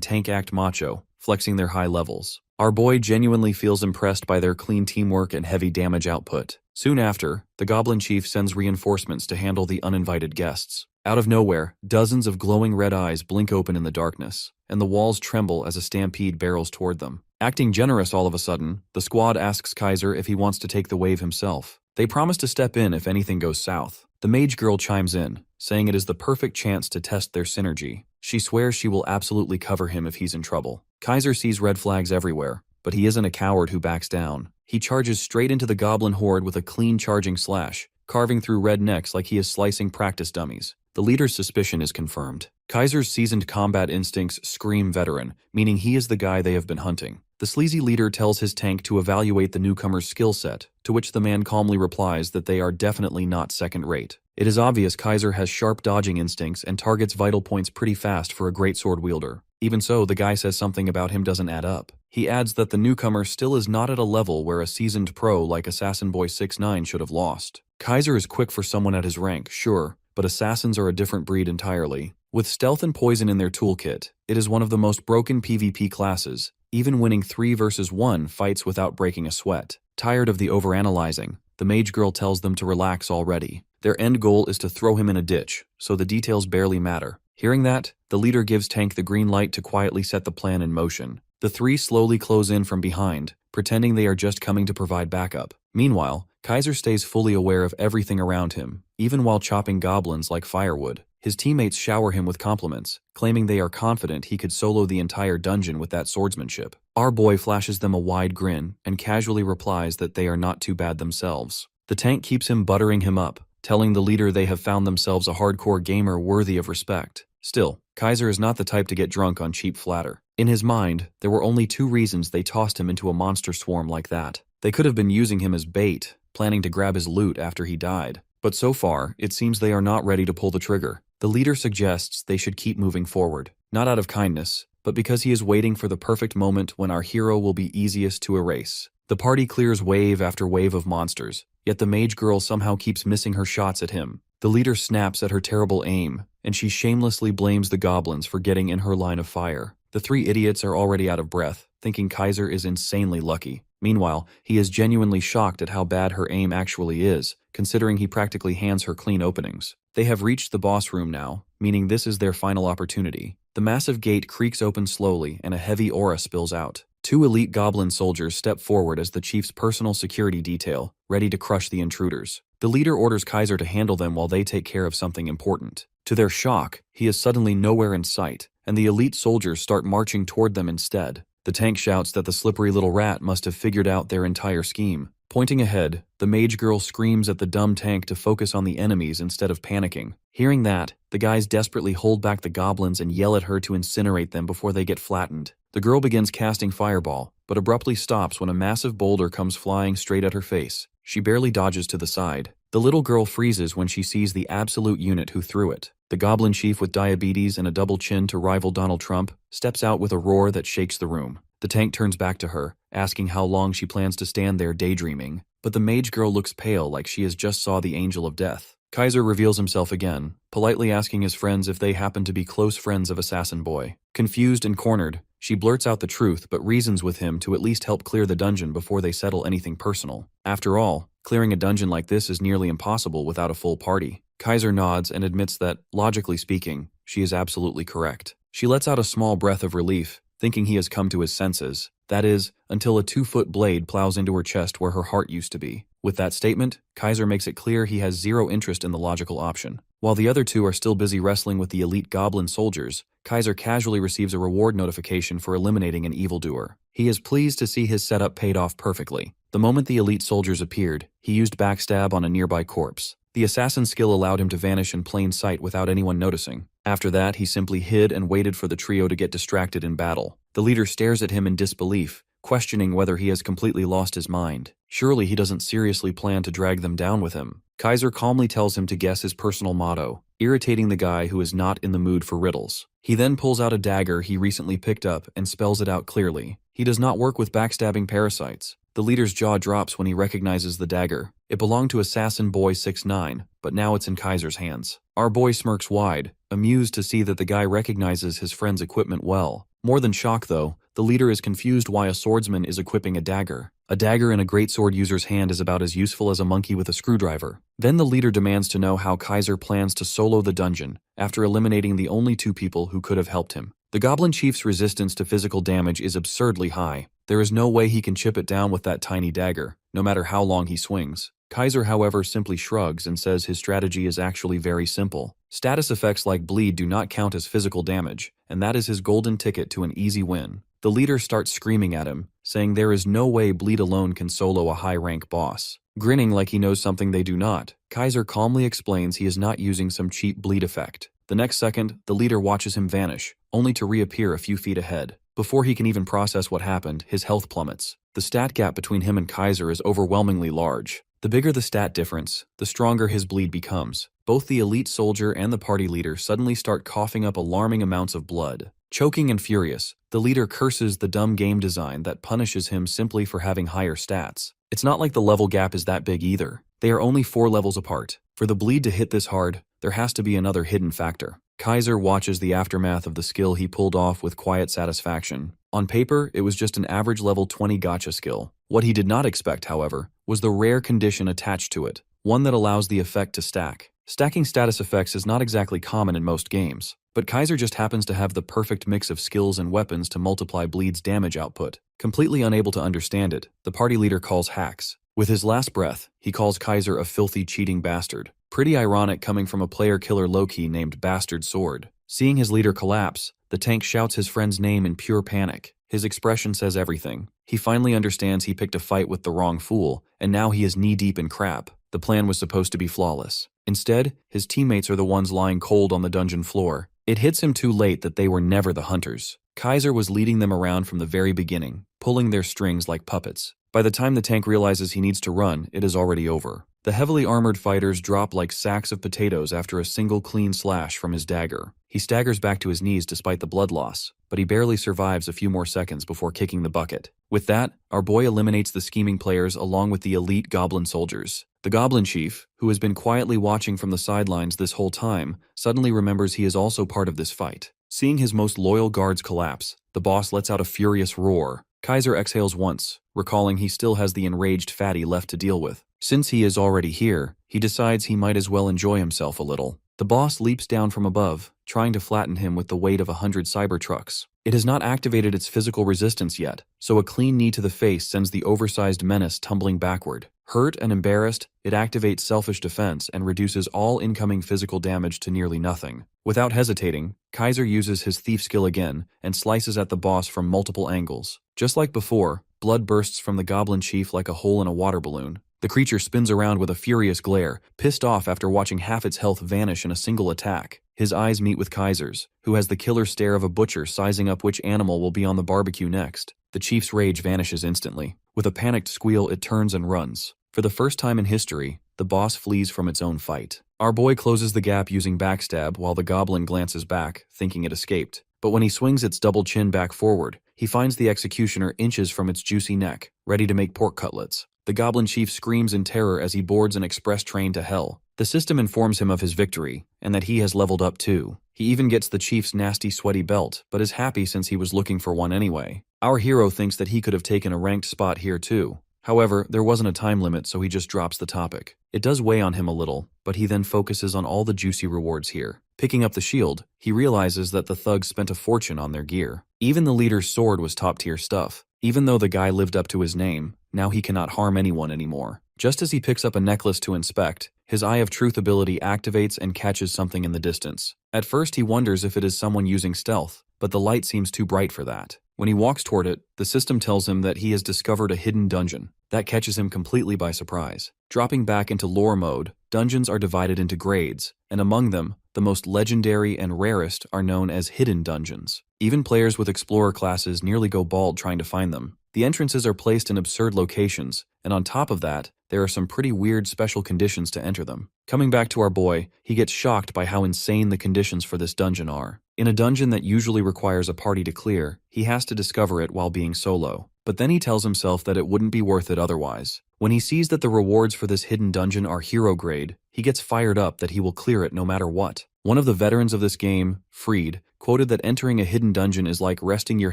tank act macho, flexing their high levels. Our boy genuinely feels impressed by their clean teamwork and heavy damage output. Soon after, the Goblin Chief sends reinforcements to handle the uninvited guests. Out of nowhere, dozens of glowing red eyes blink open in the darkness, and the walls tremble as a stampede barrels toward them. Acting generous all of a sudden, the squad asks Kaiser if he wants to take the wave himself. They promise to step in if anything goes south. The mage girl chimes in, saying it is the perfect chance to test their synergy. She swears she will absolutely cover him if he's in trouble. Kaiser sees red flags everywhere, but he isn't a coward who backs down. He charges straight into the goblin horde with a clean charging slash, carving through red necks like he is slicing practice dummies. The leader's suspicion is confirmed. Kaiser's seasoned combat instincts scream veteran, meaning he is the guy they have been hunting. The sleazy leader tells his tank to evaluate the newcomer's skill set, to which the man calmly replies that they are definitely not second-rate. It is obvious Kaiser has sharp dodging instincts and targets vital points pretty fast for a greatsword wielder. Even so, the guy says something about him doesn't add up. He adds that the newcomer still is not at a level where a seasoned pro like Assassin Boy 6'9" should have lost. Kaiser is quick for someone at his rank, sure, but assassins are a different breed entirely. With stealth and poison in their toolkit, it is one of the most broken PvP classes, even winning 3 versus 1 fights without breaking a sweat. Tired of the overanalyzing, the mage girl tells them to relax already. Their end goal is to throw him in a ditch, so the details barely matter. Hearing that, the leader gives Tank the green light to quietly set the plan in motion. The 3 slowly close in from behind, pretending they are just coming to provide backup. Meanwhile, Kaiser stays fully aware of everything around him, even while chopping goblins like firewood. His teammates shower him with compliments, claiming they are confident he could solo the entire dungeon with that swordsmanship. Our boy flashes them a wide grin and casually replies that they are not too bad themselves. The tank keeps him buttering him up, telling the leader they have found themselves a hardcore gamer worthy of respect. Still, Kaiser is not the type to get drunk on cheap flatter. In his mind, there were only 2 reasons they tossed him into a monster swarm like that. They could have been using him as bait, planning to grab his loot after he died. But so far, it seems they are not ready to pull the trigger. The leader suggests they should keep moving forward, not out of kindness, but because he is waiting for the perfect moment when our hero will be easiest to erase. The party clears wave after wave of monsters, yet the mage girl somehow keeps missing her shots at him. The leader snaps at her terrible aim, and she shamelessly blames the goblins for getting in her line of fire. The 3 idiots are already out of breath, thinking Kaiser is insanely lucky. Meanwhile, he is genuinely shocked at how bad her aim actually is, considering he practically hands her clean openings. They have reached the boss room now, meaning this is their final opportunity. The massive gate creaks open slowly and a heavy aura spills out. 2 elite goblin soldiers step forward as the chief's personal security detail, ready to crush the intruders. The leader orders Kaiser to handle them while they take care of something important. To their shock, he is suddenly nowhere in sight, and the elite soldiers start marching toward them instead. The tank shouts that the slippery little rat must have figured out their entire scheme. Pointing ahead, the mage girl screams at the dumb tank to focus on the enemies instead of panicking. Hearing that, the guys desperately hold back the goblins and yell at her to incinerate them before they get flattened. The girl begins casting Fireball, but abruptly stops when a massive boulder comes flying straight at her face. She barely dodges to the side. The little girl freezes when she sees the absolute unit who threw it. The goblin chief with diabetes and a double chin to rival Donald Trump steps out with a roar that shakes the room. The tank turns back to her, asking how long she plans to stand there daydreaming, but the mage girl looks pale like she has just saw the angel of death. Kaiser reveals himself again, politely asking his friends if they happen to be close friends of Assassin Boy. Confused and cornered, she blurts out the truth but reasons with him to at least help clear the dungeon before they settle anything personal. After all, clearing a dungeon like this is nearly impossible without a full party. Kaiser nods and admits that, logically speaking, she is absolutely correct. She lets out a small breath of relief, thinking he has come to his senses. That is, until a 2-foot blade plows into her chest where her heart used to be. With that statement, Kaiser makes it clear he has zero interest in the logical option. While the other two are still busy wrestling with the elite goblin soldiers, Kaiser casually receives a reward notification for eliminating an evildoer. He is pleased to see his setup paid off perfectly. The moment the elite soldiers appeared, he used backstab on a nearby corpse. The assassin skill allowed him to vanish in plain sight without anyone noticing. After that, he simply hid and waited for the trio to get distracted in battle. The leader stares at him in disbelief, questioning whether he has completely lost his mind. Surely he doesn't seriously plan to drag them down with him. Kaiser calmly tells him to guess his personal motto, irritating the guy who is not in the mood for riddles. He then pulls out a dagger he recently picked up and spells it out clearly. He does not work with backstabbing parasites. The leader's jaw drops when he recognizes the dagger. It belonged to Assassin Boy 6'9", but now it's in Kaiser's hands. Our boy smirks wide, amused to see that the guy recognizes his friend's equipment well. More than shock, though, the leader is confused why a swordsman is equipping a dagger. A dagger in a greatsword user's hand is about as useful as a monkey with a screwdriver. Then the leader demands to know how Kaiser plans to solo the dungeon, after eliminating the only two people who could have helped him. The Goblin Chief's resistance to physical damage is absurdly high. There is no way he can chip it down with that tiny dagger, no matter how long he swings. Kaiser, however, simply shrugs and says his strategy is actually very simple. Status effects like bleed do not count as physical damage, and that is his golden ticket to an easy win. The leader starts screaming at him, saying there is no way bleed alone can solo a high-rank boss. Grinning like he knows something they do not, Kaiser calmly explains he is not using some cheap bleed effect. The next second, the leader watches him vanish, only to reappear a few feet ahead. Before he can even process what happened, his health plummets. The stat gap between him and Kaiser is overwhelmingly large. The bigger the stat difference, the stronger his bleed becomes. Both the elite soldier and the party leader suddenly start coughing up alarming amounts of blood. Choking and furious, the leader curses the dumb game design that punishes him simply for having higher stats. It's not like the level gap is that big either. They are only 4 levels apart. For the bleed to hit this hard, there has to be another hidden factor. Kaiser watches the aftermath of the skill he pulled off with quiet satisfaction. On paper, it was just an average level 20 gacha skill. What he did not expect, however, was the rare condition attached to it, one that allows the effect to stack. Stacking status effects is not exactly common in most games, but Kaiser just happens to have the perfect mix of skills and weapons to multiply bleed's damage output. Completely unable to understand it, the party leader calls hacks. With his last breath, he calls Kaiser a filthy cheating bastard. Pretty ironic coming from a player-killer Loki named Bastard Sword. Seeing his leader collapse, the tank shouts his friend's name in pure panic. His expression says everything. He finally understands he picked a fight with the wrong fool, and now he is knee-deep in crap. The plan was supposed to be flawless. Instead, his teammates are the ones lying cold on the dungeon floor. It hits him too late that they were never the hunters. Kaiser was leading them around from the very beginning, pulling their strings like puppets. By the time the tank realizes he needs to run, it is already over. The heavily armored fighters drop like sacks of potatoes after a single clean slash from his dagger. He staggers back to his knees despite the blood loss, but he barely survives a few more seconds before kicking the bucket. With that, our boy eliminates the scheming players along with the elite goblin soldiers. The goblin chief, who has been quietly watching from the sidelines this whole time, suddenly remembers he is also part of this fight. Seeing his most loyal guards collapse, the boss lets out a furious roar. Kaiser exhales once, recalling he still has the enraged fatty left to deal with. Since he is already here, he decides he might as well enjoy himself a little. The boss leaps down from above, trying to flatten him with the weight of 100 Cybertrucks. It has not activated its physical resistance yet, so a clean knee to the face sends the oversized menace tumbling backward. Hurt and embarrassed, it activates selfish defense and reduces all incoming physical damage to nearly nothing. Without hesitating, Kaiser uses his thief skill again and slices at the boss from multiple angles. Just like before, blood bursts from the goblin chief like a hole in a water balloon. The creature spins around with a furious glare, pissed off after watching half its health vanish in a single attack. His eyes meet with Kaiser's, who has the killer stare of a butcher sizing up which animal will be on the barbecue next. The chief's rage vanishes instantly. With a panicked squeal, it turns and runs. For the first time in history, the boss flees from its own fight. Our boy closes the gap using backstab while the goblin glances back, thinking it escaped. But when he swings its double chin back forward, he finds the executioner inches from its juicy neck, ready to make pork cutlets. The goblin chief screams in terror as he boards an express train to hell. The system informs him of his victory, and that he has leveled up too. He even gets the chief's nasty sweaty belt, but is happy since he was looking for one anyway. Our hero thinks that he could have taken a ranked spot here too. However, there wasn't a time limit, so he just drops the topic. It does weigh on him a little, but he then focuses on all the juicy rewards here. Picking up the shield, he realizes that the thugs spent a fortune on their gear. Even the leader's sword was top-tier stuff. Even though the guy lived up to his name, now he cannot harm anyone anymore. Just as he picks up a necklace to inspect, his Eye of Truth ability activates and catches something in the distance. At first he wonders if it is someone using stealth, but the light seems too bright for that. When he walks toward it, the system tells him that he has discovered a hidden dungeon. That catches him completely by surprise. Dropping back into lore mode, dungeons are divided into grades, and among them, the most legendary and rarest are known as hidden dungeons. Even players with explorer classes nearly go bald trying to find them. The entrances are placed in absurd locations, and on top of that, there are some pretty weird special conditions to enter them. Coming back to our boy, he gets shocked by how insane the conditions for this dungeon are. In a dungeon that usually requires a party to clear, he has to discover it while being solo. But then he tells himself that it wouldn't be worth it otherwise. When he sees that the rewards for this hidden dungeon are hero grade, he gets fired up that he will clear it no matter what. One of the veterans of this game, Freed, quoted that entering a hidden dungeon is like resting your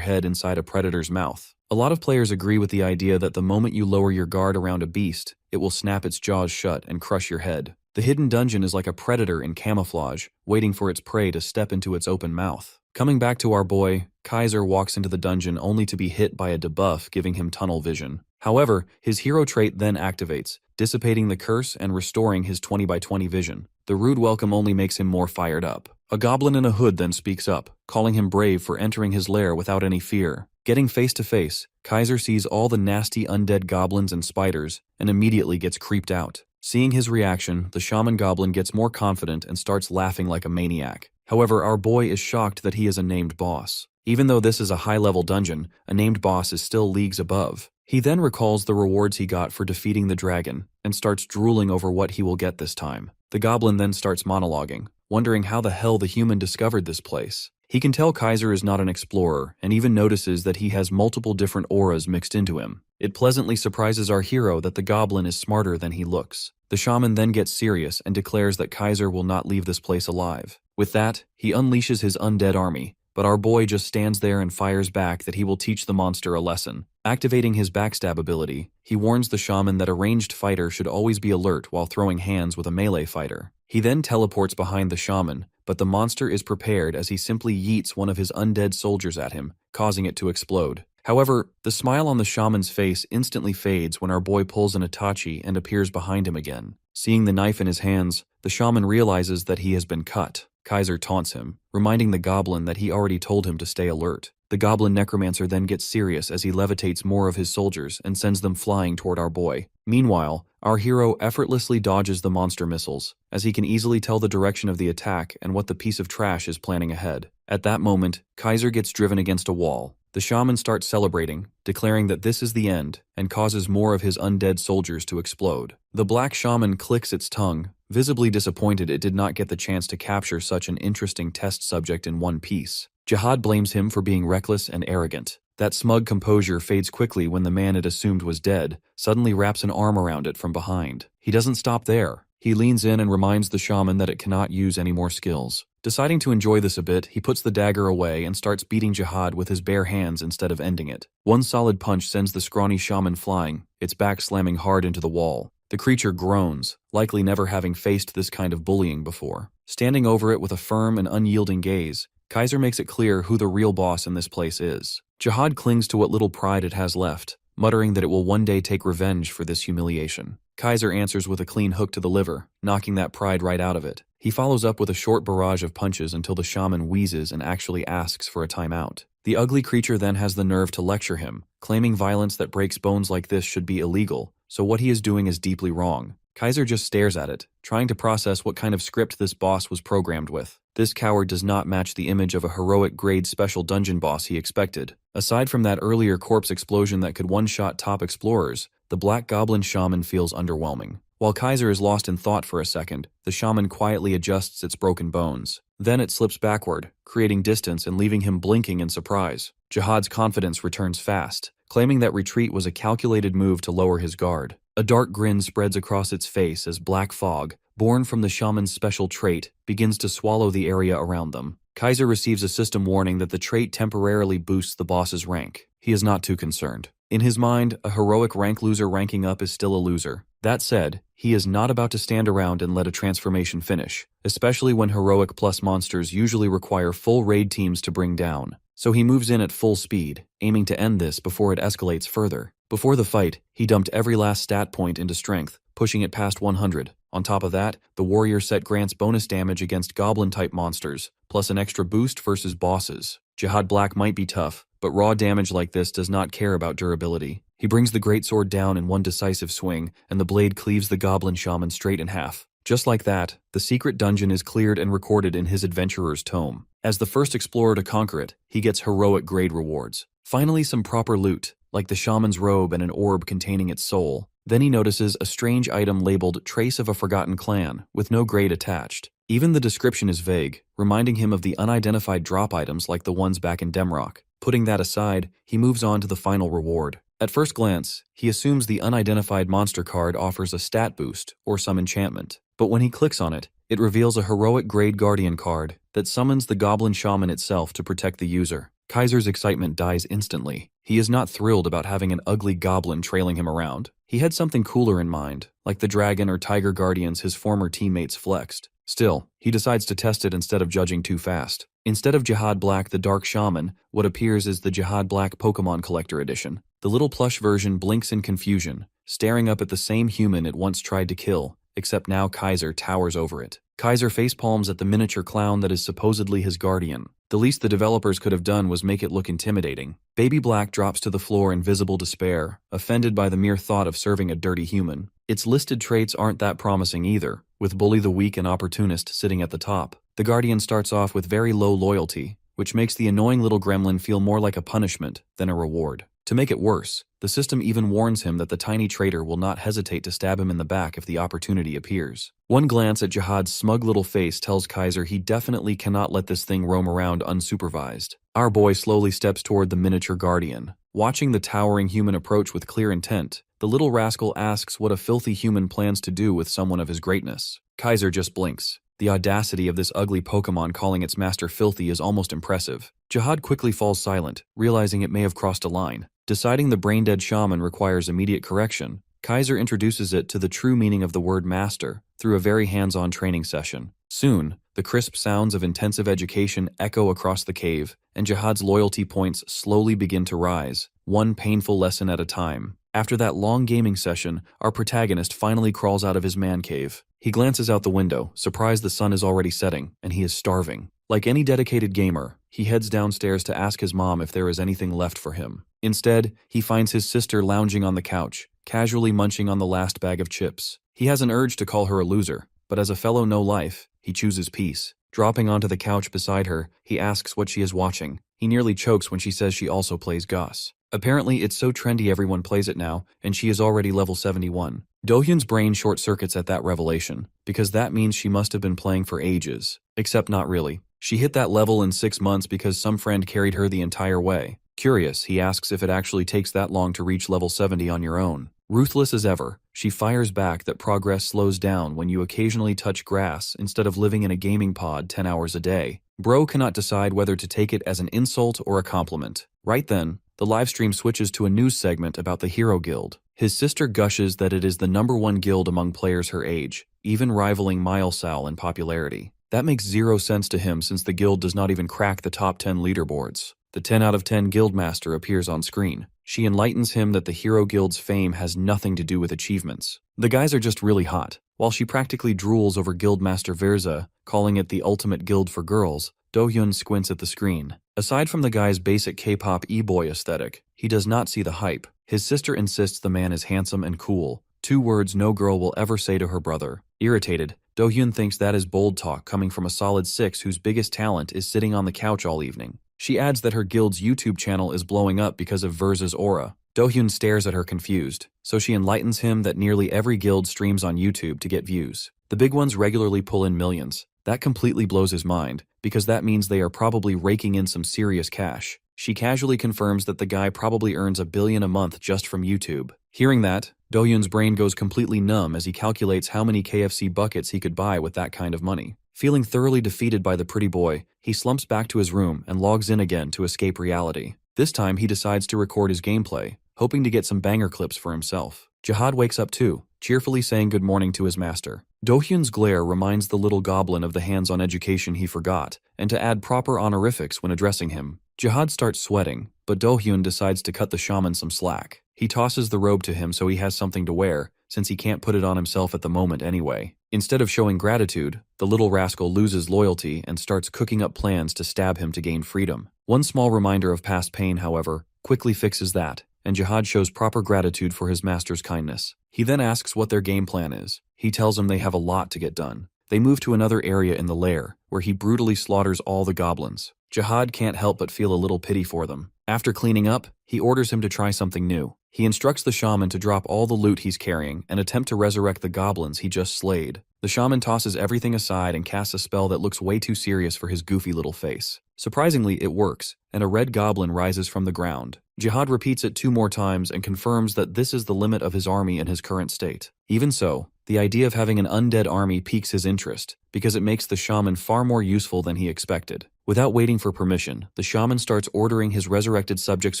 head inside a predator's mouth. A lot of players agree with the idea that the moment you lower your guard around a beast, it will snap its jaws shut and crush your head. The hidden dungeon is like a predator in camouflage, waiting for its prey to step into its open mouth. Coming back to our boy, Kaiser walks into the dungeon only to be hit by a debuff giving him tunnel vision. However, his hero trait then activates, dissipating the curse and restoring his 20/20 vision. The rude welcome only makes him more fired up. A goblin in a hood then speaks up, calling him brave for entering his lair without any fear. Getting face to face, Kaiser sees all the nasty undead goblins and spiders and immediately gets creeped out. Seeing his reaction, the shaman goblin gets more confident and starts laughing like a maniac. However, our boy is shocked that he is a named boss. Even though this is a high-level dungeon, a named boss is still leagues above. He then recalls the rewards he got for defeating the dragon and starts drooling over what he will get this time. The goblin then starts monologuing, wondering how the hell the human discovered this place. He can tell Kaiser is not an explorer and even notices that he has multiple different auras mixed into him. It pleasantly surprises our hero that the goblin is smarter than he looks. The shaman then gets serious and declares that Kaiser will not leave this place alive. With that, he unleashes his undead army, but our boy just stands there and fires back that he will teach the monster a lesson. Activating his backstab ability, he warns the shaman that a ranged fighter should always be alert while throwing hands with a melee fighter. He then teleports behind the shaman, but the monster is prepared as he simply yeets one of his undead soldiers at him, causing it to explode. However, the smile on the shaman's face instantly fades when our boy pulls an Itachi and appears behind him again. Seeing the knife in his hands, the shaman realizes that he has been cut. Kaiser taunts him, reminding the goblin that he already told him to stay alert. The goblin necromancer then gets serious as he levitates more of his soldiers and sends them flying toward our boy. Meanwhile, our hero effortlessly dodges the monster missiles, as he can easily tell the direction of the attack and what the piece of trash is planning ahead. At that moment, Kaiser gets driven against a wall. The shaman starts celebrating, declaring that this is the end, and causes more of his undead soldiers to explode. The black shaman clicks its tongue, visibly disappointed it did not get the chance to capture such an interesting test subject in one piece. Jihad blames him for being reckless and arrogant. That smug composure fades quickly when the man it assumed was dead suddenly wraps an arm around it from behind. He doesn't stop there. He leans in and reminds the shaman that it cannot use any more skills. Deciding to enjoy this a bit, he puts the dagger away and starts beating Jihad with his bare hands instead of ending it. One solid punch sends the scrawny shaman flying, its back slamming hard into the wall. The creature groans, likely never having faced this kind of bullying before. Standing over it with a firm and unyielding gaze, Kaiser makes it clear who the real boss in this place is. Jihad clings to what little pride it has left, muttering that it will one day take revenge for this humiliation. Kaiser answers with a clean hook to the liver, knocking that pride right out of it. He follows up with a short barrage of punches until the shaman wheezes and actually asks for a timeout. The ugly creature then has the nerve to lecture him, claiming violence that breaks bones like this should be illegal, so what he is doing is deeply wrong. Kaiser just stares at it, trying to process what kind of script this boss was programmed with. This coward does not match the image of a heroic-grade special dungeon boss he expected. Aside from that earlier corpse explosion that could one-shot top explorers, the Black Goblin Shaman feels underwhelming. While Kaiser is lost in thought for a second, the shaman quietly adjusts its broken bones. Then it slips backward, creating distance and leaving him blinking in surprise. Jihad's confidence returns fast, claiming that retreat was a calculated move to lower his guard. A dark grin spreads across its face as black fog, born from the shaman's special trait, begins to swallow the area around them. Kaiser receives a system warning that the trait temporarily boosts the boss's rank. He is not too concerned. In his mind, a heroic rank loser ranking up is still a loser. That said, he is not about to stand around and let a transformation finish, especially when heroic plus monsters usually require full raid teams to bring down. So he moves in at full speed, aiming to end this before it escalates further. Before the fight, he dumped every last stat point into strength, pushing it past 100. On top of that, the warrior set grants bonus damage against goblin-type monsters, plus an extra boost versus bosses. Jihad Black might be tough, but raw damage like this does not care about durability. He brings the greatsword down in one decisive swing, and the blade cleaves the goblin shaman straight in half. Just like that, the secret dungeon is cleared and recorded in his adventurer's tome. As the first explorer to conquer it, he gets heroic grade rewards. Finally, some proper loot, like the shaman's robe and an orb containing its soul. Then he notices a strange item labeled Trace of a Forgotten Clan, with no grade attached. Even the description is vague, reminding him of the unidentified drop items like the ones back in Demrock. Putting that aside, he moves on to the final reward. At first glance, he assumes the unidentified monster card offers a stat boost or some enchantment. But when he clicks on it, it reveals a heroic grade guardian card that summons the goblin shaman itself to protect the user. Kaiser's excitement dies instantly. He is not thrilled about having an ugly goblin trailing him around. He had something cooler in mind, like the dragon or tiger guardians his former teammates flexed. Still, he decides to test it instead of judging too fast. Instead of Jihad Black the Dark Shaman, what appears is the Jihad Black Pokemon Collector Edition. The little plush version blinks in confusion, staring up at the same human it once tried to kill, except now Kaiser towers over it. Kaiser facepalms at the miniature clown that is supposedly his guardian. The least the developers could have done was make it look intimidating. Baby Black drops to the floor in visible despair, offended by the mere thought of serving a dirty human. Its listed traits aren't that promising either, with Bully the Weak and Opportunist sitting at the top. The Guardian starts off with very low loyalty, which makes the annoying little gremlin feel more like a punishment than a reward. To make it worse, the system even warns him that the tiny traitor will not hesitate to stab him in the back if the opportunity appears. One glance at Jihad's smug little face tells Kaiser he definitely cannot let this thing roam around unsupervised. Our boy slowly steps toward the miniature guardian. Watching the towering human approach with clear intent, the little rascal asks what a filthy human plans to do with someone of his greatness. Kaiser just blinks. The audacity of this ugly Pokemon calling its master filthy is almost impressive. Jihad quickly falls silent, realizing it may have crossed a line. Deciding the brain-dead shaman requires immediate correction, Kaiser introduces it to the true meaning of the word master through a very hands-on training session. Soon, the crisp sounds of intensive education echo across the cave, and Jihad's loyalty points slowly begin to rise, one painful lesson at a time. After that long gaming session, our protagonist finally crawls out of his man cave. He glances out the window, surprised the sun is already setting, and he is starving. Like any dedicated gamer, he heads downstairs to ask his mom if there is anything left for him. Instead, he finds his sister lounging on the couch, casually munching on the last bag of chips. He has an urge to call her a loser, but as a fellow no-life, he chooses peace. Dropping onto the couch beside her, he asks what she is watching. He nearly chokes when she says she also plays Goss. Apparently, it's so trendy everyone plays it now, and she is already level 71. Dohyun's brain short-circuits at that revelation, because that means she must have been playing for ages. Except not really. She hit that level in 6 months because some friend carried her the entire way. Curious, he asks if it actually takes that long to reach level 70 on your own. Ruthless as ever, she fires back that progress slows down when you occasionally touch grass instead of living in a gaming pod 10 hours a day. Bro cannot decide whether to take it as an insult or a compliment. Right then, the livestream switches to a news segment about the Hero Guild. His sister gushes that it is the #1 guild among players her age, even rivaling Milesal in popularity. That makes zero sense to him since the guild does not even crack the top 10 leaderboards. The 10 out of 10 Guildmaster appears on screen. She enlightens him that the Hero Guild's fame has nothing to do with achievements. The guys are just really hot. While she practically drools over Guildmaster Verza, calling it the ultimate guild for girls, Dohyun squints at the screen. Aside from the guy's basic K-pop e-boy aesthetic, he does not see the hype. His sister insists the man is handsome and cool, 2 words no girl will ever say to her brother. Irritated, Dohyun thinks that is bold talk coming from a solid 6 whose biggest talent is sitting on the couch all evening. She adds that her guild's YouTube channel is blowing up because of Verza's aura. Dohyun stares at her confused, so she enlightens him that nearly every guild streams on YouTube to get views. The big ones regularly pull in millions. That completely blows his mind, because that means they are probably raking in some serious cash. She casually confirms that the guy probably earns $1 billion a month just from YouTube. Hearing that, Dohyun's brain goes completely numb as he calculates how many KFC buckets he could buy with that kind of money. Feeling thoroughly defeated by the pretty boy, he slumps back to his room and logs in again to escape reality. This time he decides to record his gameplay, hoping to get some banger clips for himself. Jihad wakes up too, cheerfully saying good morning to his master. Do-hyun's glare reminds the little goblin of the hands-on education he forgot, and to add proper honorifics when addressing him. Jihad starts sweating, but Do-hyun decides to cut the shaman some slack. He tosses the robe to him so he has something to wear, since he can't put it on himself at the moment anyway. Instead of showing gratitude, the little rascal loses loyalty and starts cooking up plans to stab him to gain freedom. One small reminder of past pain, however, quickly fixes that, and Jihad shows proper gratitude for his master's kindness. He then asks what their game plan is. He tells him they have a lot to get done. They move to another area in the lair, where he brutally slaughters all the goblins. Jihad can't help but feel a little pity for them. After cleaning up, he orders him to try something new. He instructs the shaman to drop all the loot he's carrying and attempt to resurrect the goblins he just slayed. The shaman tosses everything aside and casts a spell that looks way too serious for his goofy little face. Surprisingly, it works, and a red goblin rises from the ground. Jihad repeats it 2 more times and confirms that this is the limit of his army in his current state. Even so, the idea of having an undead army piques his interest, because it makes the shaman far more useful than he expected. Without waiting for permission, the shaman starts ordering his resurrected subjects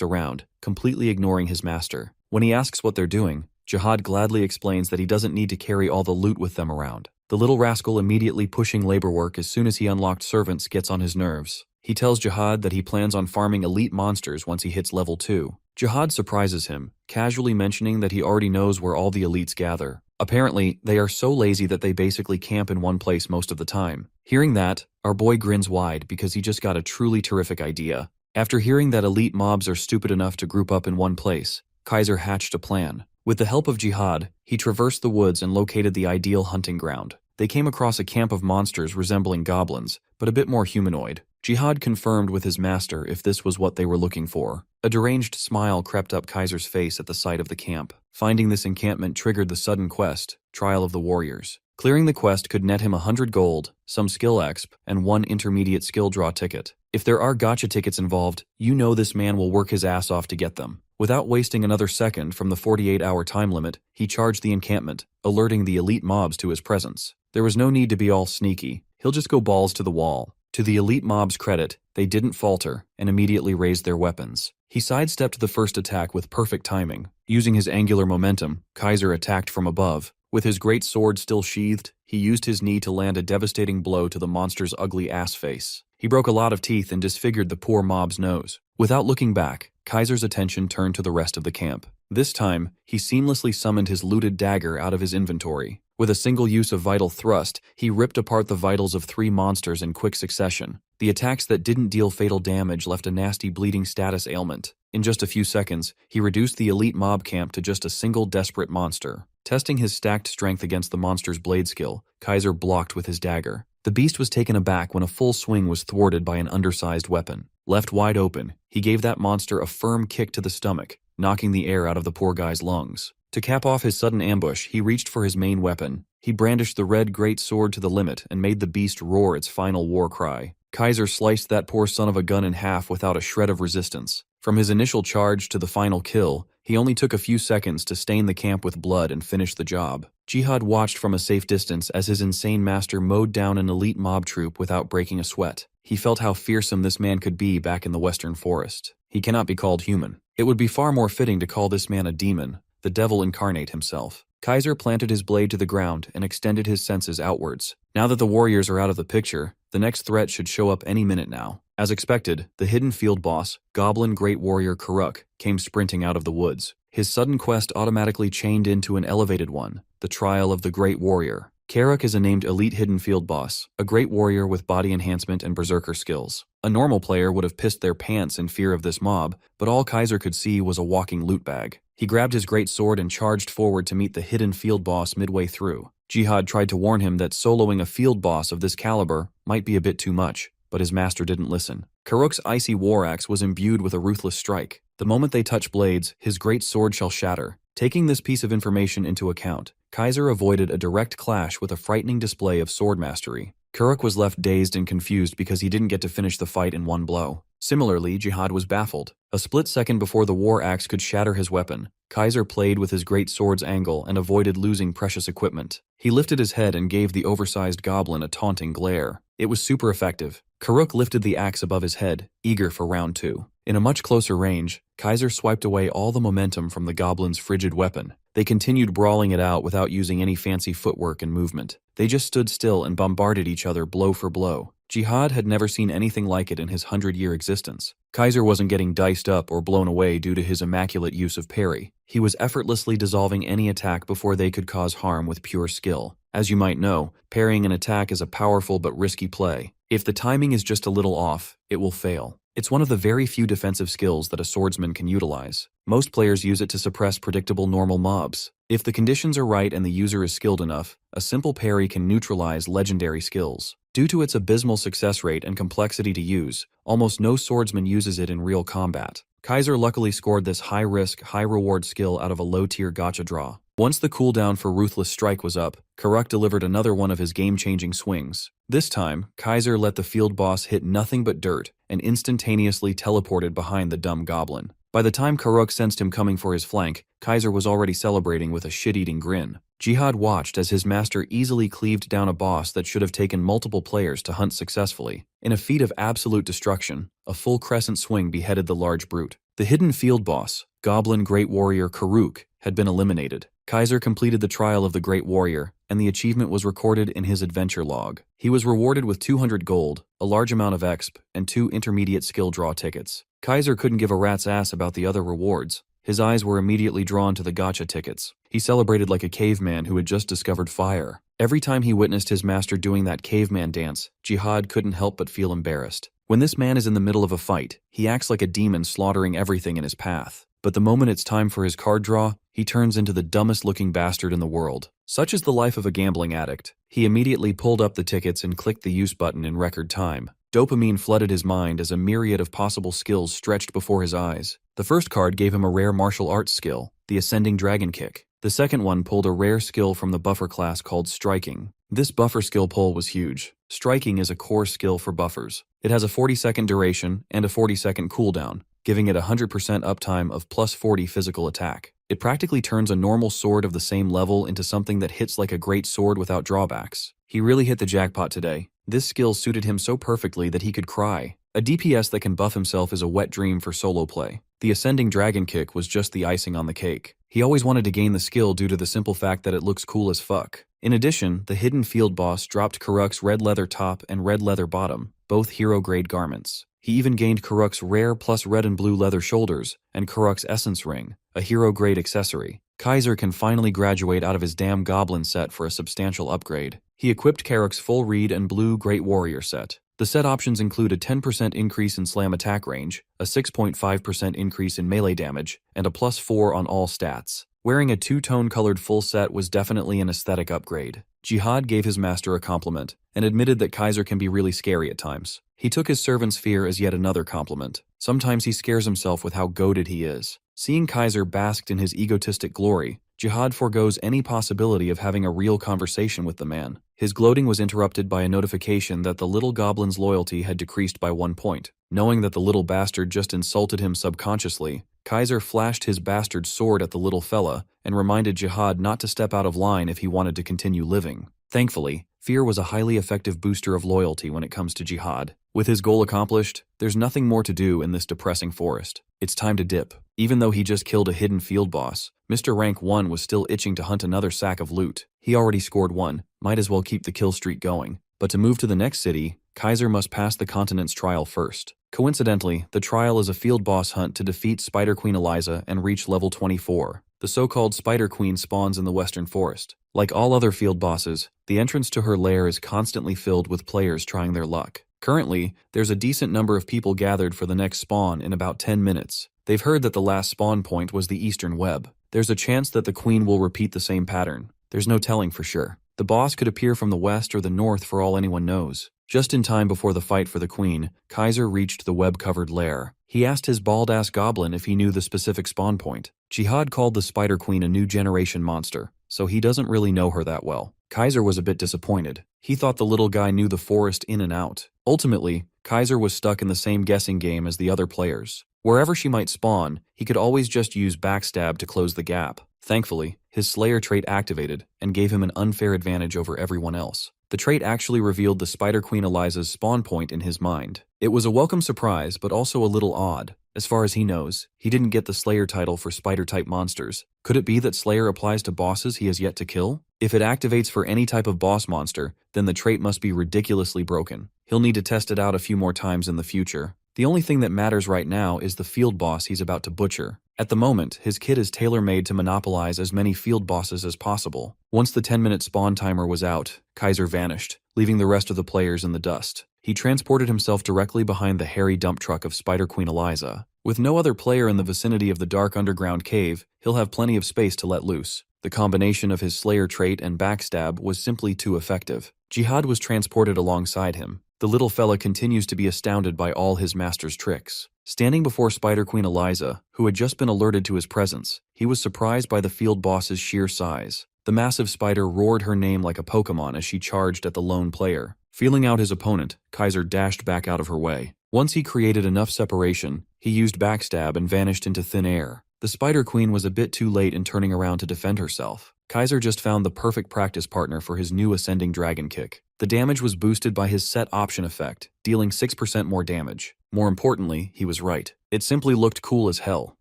around, completely ignoring his master. When he asks what they're doing, Jihad gladly explains that he doesn't need to carry all the loot with them around. The little rascal immediately pushing labor work as soon as he unlocked servants gets on his nerves. He tells Jihad that he plans on farming elite monsters once he hits level 2. Jihad surprises him, casually mentioning that he already knows where all the elites gather. Apparently, they are so lazy that they basically camp in one place most of the time. Hearing that, our boy grins wide because he just got a truly terrific idea. After hearing that elite mobs are stupid enough to group up in one place, Kaiser hatched a plan. With the help of Jihad, he traversed the woods and located the ideal hunting ground. They came across a camp of monsters resembling goblins, but a bit more humanoid. Jihad confirmed with his master if this was what they were looking for. A deranged smile crept up Kaiser's face at the sight of the camp. Finding this encampment triggered the sudden quest, Trial of the Warriors. Clearing the quest could net him 100 gold, some skill exp, and 1 intermediate skill draw ticket. If there are gacha tickets involved, you know this man will work his ass off to get them. Without wasting another second from the 48-hour time limit, he charged the encampment, alerting the elite mobs to his presence. There was no need to be all sneaky. He'll just go balls to the wall. To the elite mob's credit, they didn't falter and immediately raised their weapons. He sidestepped the first attack with perfect timing. Using his angular momentum, Kaiser attacked from above. With his great sword still sheathed, he used his knee to land a devastating blow to the monster's ugly ass face. He broke a lot of teeth and disfigured the poor mob's nose. Without looking back, Kaiser's attention turned to the rest of the camp. This time, he seamlessly summoned his looted dagger out of his inventory. With a single use of Vital Thrust, he ripped apart the vitals of 3 monsters in quick succession. The attacks that didn't deal fatal damage left a nasty bleeding status ailment. In just a few seconds, he reduced the elite mob camp to just a single desperate monster. Testing his stacked strength against the monster's blade skill, Kaiser blocked with his dagger. The beast was taken aback when a full swing was thwarted by an undersized weapon. Left wide open, he gave that monster a firm kick to the stomach, knocking the air out of the poor guy's lungs. To cap off his sudden ambush, he reached for his main weapon. He brandished the red great sword to the limit and made the beast roar its final war cry. Kaiser sliced that poor son of a gun in half without a shred of resistance. From his initial charge to the final kill, he only took a few seconds to stain the camp with blood and finish the job. Jihad watched from a safe distance as his insane master mowed down an elite mob troop without breaking a sweat. He felt how fearsome this man could be back in the western forest. He cannot be called human. It would be far more fitting to call this man a demon, the devil incarnate himself. Kaiser planted his blade to the ground and extended his senses outwards. Now that the warriors are out of the picture, the next threat should show up any minute now. As expected, the hidden field boss, Goblin Great Warrior Karuk, came sprinting out of the woods. His sudden quest automatically chained into an elevated one, the Trial of the Great Warrior. Karuk is a named elite hidden field boss, a great warrior with body enhancement and berserker skills. A normal player would have pissed their pants in fear of this mob, but all Kaiser could see was a walking loot bag. He grabbed his great sword and charged forward to meet the hidden field boss midway through. Jihad tried to warn him that soloing a field boss of this caliber might be a bit too much, but his master didn't listen. Karuk's icy war axe was imbued with a ruthless strike. The moment they touch blades, his great sword shall shatter. Taking this piece of information into account, Kaiser avoided a direct clash with a frightening display of sword mastery. Karuk was left dazed and confused because he didn't get to finish the fight in one blow. Similarly, Jihad was baffled. A split second before the war axe could shatter his weapon, Kaiser played with his great sword's angle and avoided losing precious equipment. He lifted his head and gave the oversized goblin a taunting glare. It was super effective. Karuk lifted the axe above his head, eager for round 2. In a much closer range, Kaiser swiped away all the momentum from the goblin's frigid weapon. They continued brawling it out without using any fancy footwork and movement. They just stood still and bombarded each other blow for blow. Jihad had never seen anything like it in his 100-year existence. Kaiser wasn't getting diced up or blown away due to his immaculate use of parry. He was effortlessly dissolving any attack before they could cause harm with pure skill. As you might know, parrying an attack is a powerful but risky play. If the timing is just a little off, it will fail. It's one of the very few defensive skills that a swordsman can utilize. Most players use it to suppress predictable normal mobs. If the conditions are right and the user is skilled enough, a simple parry can neutralize legendary skills. Due to its abysmal success rate and complexity to use, almost no swordsman uses it in real combat. Kaiser luckily scored this high-risk, high-reward skill out of a low-tier gacha draw. Once the cooldown for Ruthless Strike was up, Karuk delivered another one of his game-changing swings. This time, Kaiser let the field boss hit nothing but dirt and instantaneously teleported behind the dumb goblin. By the time Karuk sensed him coming for his flank, Kaiser was already celebrating with a shit-eating grin. Jihad watched as his master easily cleaved down a boss that should have taken multiple players to hunt successfully. In a feat of absolute destruction, a full crescent swing beheaded the large brute. The hidden field boss, Goblin Great Warrior Karuk, had been eliminated. Kaiser completed the trial of the Great Warrior, and the achievement was recorded in his adventure log. He was rewarded with 200 gold, a large amount of exp, and 2 intermediate skill draw tickets. Kaiser couldn't give a rat's ass about the other rewards. His eyes were immediately drawn to the gacha tickets. He celebrated like a caveman who had just discovered fire. Every time he witnessed his master doing that caveman dance, Jihad couldn't help but feel embarrassed. When this man is in the middle of a fight, he acts like a demon slaughtering everything in his path. But the moment it's time for his card draw, he turns into the dumbest-looking bastard in the world. Such is the life of a gambling addict. He immediately pulled up the tickets and clicked the use button in record time. Dopamine flooded his mind as a myriad of possible skills stretched before his eyes. The first card gave him a rare martial arts skill, the Ascending Dragon Kick. The second one pulled a rare skill from the buffer class called Striking. This buffer skill pull was huge. Striking is a core skill for buffers. It has a 40-second duration and a 40-second cooldown, giving it 100% uptime of plus 40 physical attack. It practically turns a normal sword of the same level into something that hits like a great sword without drawbacks. He really hit the jackpot today. This skill suited him so perfectly that he could cry. A DPS that can buff himself is a wet dream for solo play. The Ascending Dragon Kick was just the icing on the cake. He always wanted to gain the skill due to the simple fact that it looks cool as fuck. In addition, the hidden field boss dropped Karuk's red leather top and red leather bottom, both hero-grade garments. He even gained Karuk's rare plus red and blue leather shoulders and Karuk's essence ring, a hero-grade accessory. Kaiser can finally graduate out of his damn goblin set for a substantial upgrade. He equipped Karuk's full reed and blue Great Warrior set. The set options include a 10% increase in slam attack range, a 6.5% increase in melee damage, and a plus 4 on all stats. Wearing a two-tone colored full set was definitely an aesthetic upgrade. Jihad gave his master a compliment and admitted that Kaiser can be really scary at times. He took his servant's fear as yet another compliment. Sometimes he scares himself with how goated he is. Seeing Kaiser basked in his egotistic glory, Jihad forgoes any possibility of having a real conversation with the man. His gloating was interrupted by a notification that the little goblin's loyalty had decreased by 1 point. Knowing that the little bastard just insulted him subconsciously, Kaiser flashed his bastard sword at the little fella and reminded Jihad not to step out of line if he wanted to continue living. Thankfully, fear was a highly effective booster of loyalty when it comes to Jihad. With his goal accomplished, there's nothing more to do in this depressing forest. It's time to dip. Even though he just killed a hidden field boss, Mr. Rank 1 was still itching to hunt another sack of loot. He already scored 1, might as well keep the kill streak going. But to move to the next city, Kaiser must pass the continent's trial first. Coincidentally, the trial is a field boss hunt to defeat Spider Queen Eliza and reach level 24. The so-called Spider Queen spawns in the Western Forest. Like all other field bosses, the entrance to her lair is constantly filled with players trying their luck. Currently, there's a decent number of people gathered for the next spawn in about 10 minutes. They've heard that the last spawn point was the Eastern Web. There's a chance that the Queen will repeat the same pattern. There's no telling for sure. The boss could appear from the west or the north for all anyone knows. Just in time before the fight for the Queen, Kaiser reached the web-covered lair. He asked his bald-ass goblin if he knew the specific spawn point. Jihad called the Spider Queen a new generation monster, so he doesn't really know her that well. Kaiser was a bit disappointed. He thought the little guy knew the forest in and out. Ultimately, Kaiser was stuck in the same guessing game as the other players. Wherever she might spawn, he could always just use backstab to close the gap. Thankfully, his Slayer trait activated and gave him an unfair advantage over everyone else. The trait actually revealed the Spider Queen Eliza's spawn point in his mind. It was a welcome surprise, but also a little odd. As far as he knows, he didn't get the Slayer title for Spider-type monsters. Could it be that Slayer applies to bosses he has yet to kill? If it activates for any type of boss monster, then the trait must be ridiculously broken. He'll need to test it out a few more times in the future. The only thing that matters right now is the field boss he's about to butcher. At the moment, his kit is tailor-made to monopolize as many field bosses as possible. Once the 10-minute spawn timer was out, Kaiser vanished, leaving the rest of the players in the dust. He transported himself directly behind the hairy dump truck of Spider Queen Eliza. With no other player in the vicinity of the dark underground cave, he'll have plenty of space to let loose. The combination of his Slayer trait and backstab was simply too effective. Jihad was transported alongside him. The little fella continues to be astounded by all his master's tricks. Standing before Spider Queen Eliza, who had just been alerted to his presence, he was surprised by the field boss's sheer size. The massive spider roared her name like a Pokemon as she charged at the lone player. Feeling out his opponent, Kaiser dashed back out of her way. Once he created enough separation, he used backstab and vanished into thin air. The Spider Queen was a bit too late in turning around to defend herself. Kaiser just found the perfect practice partner for his new Ascending Dragon kick. The damage was boosted by his set option effect, dealing 6% more damage. More importantly, he was right. It simply looked cool as hell.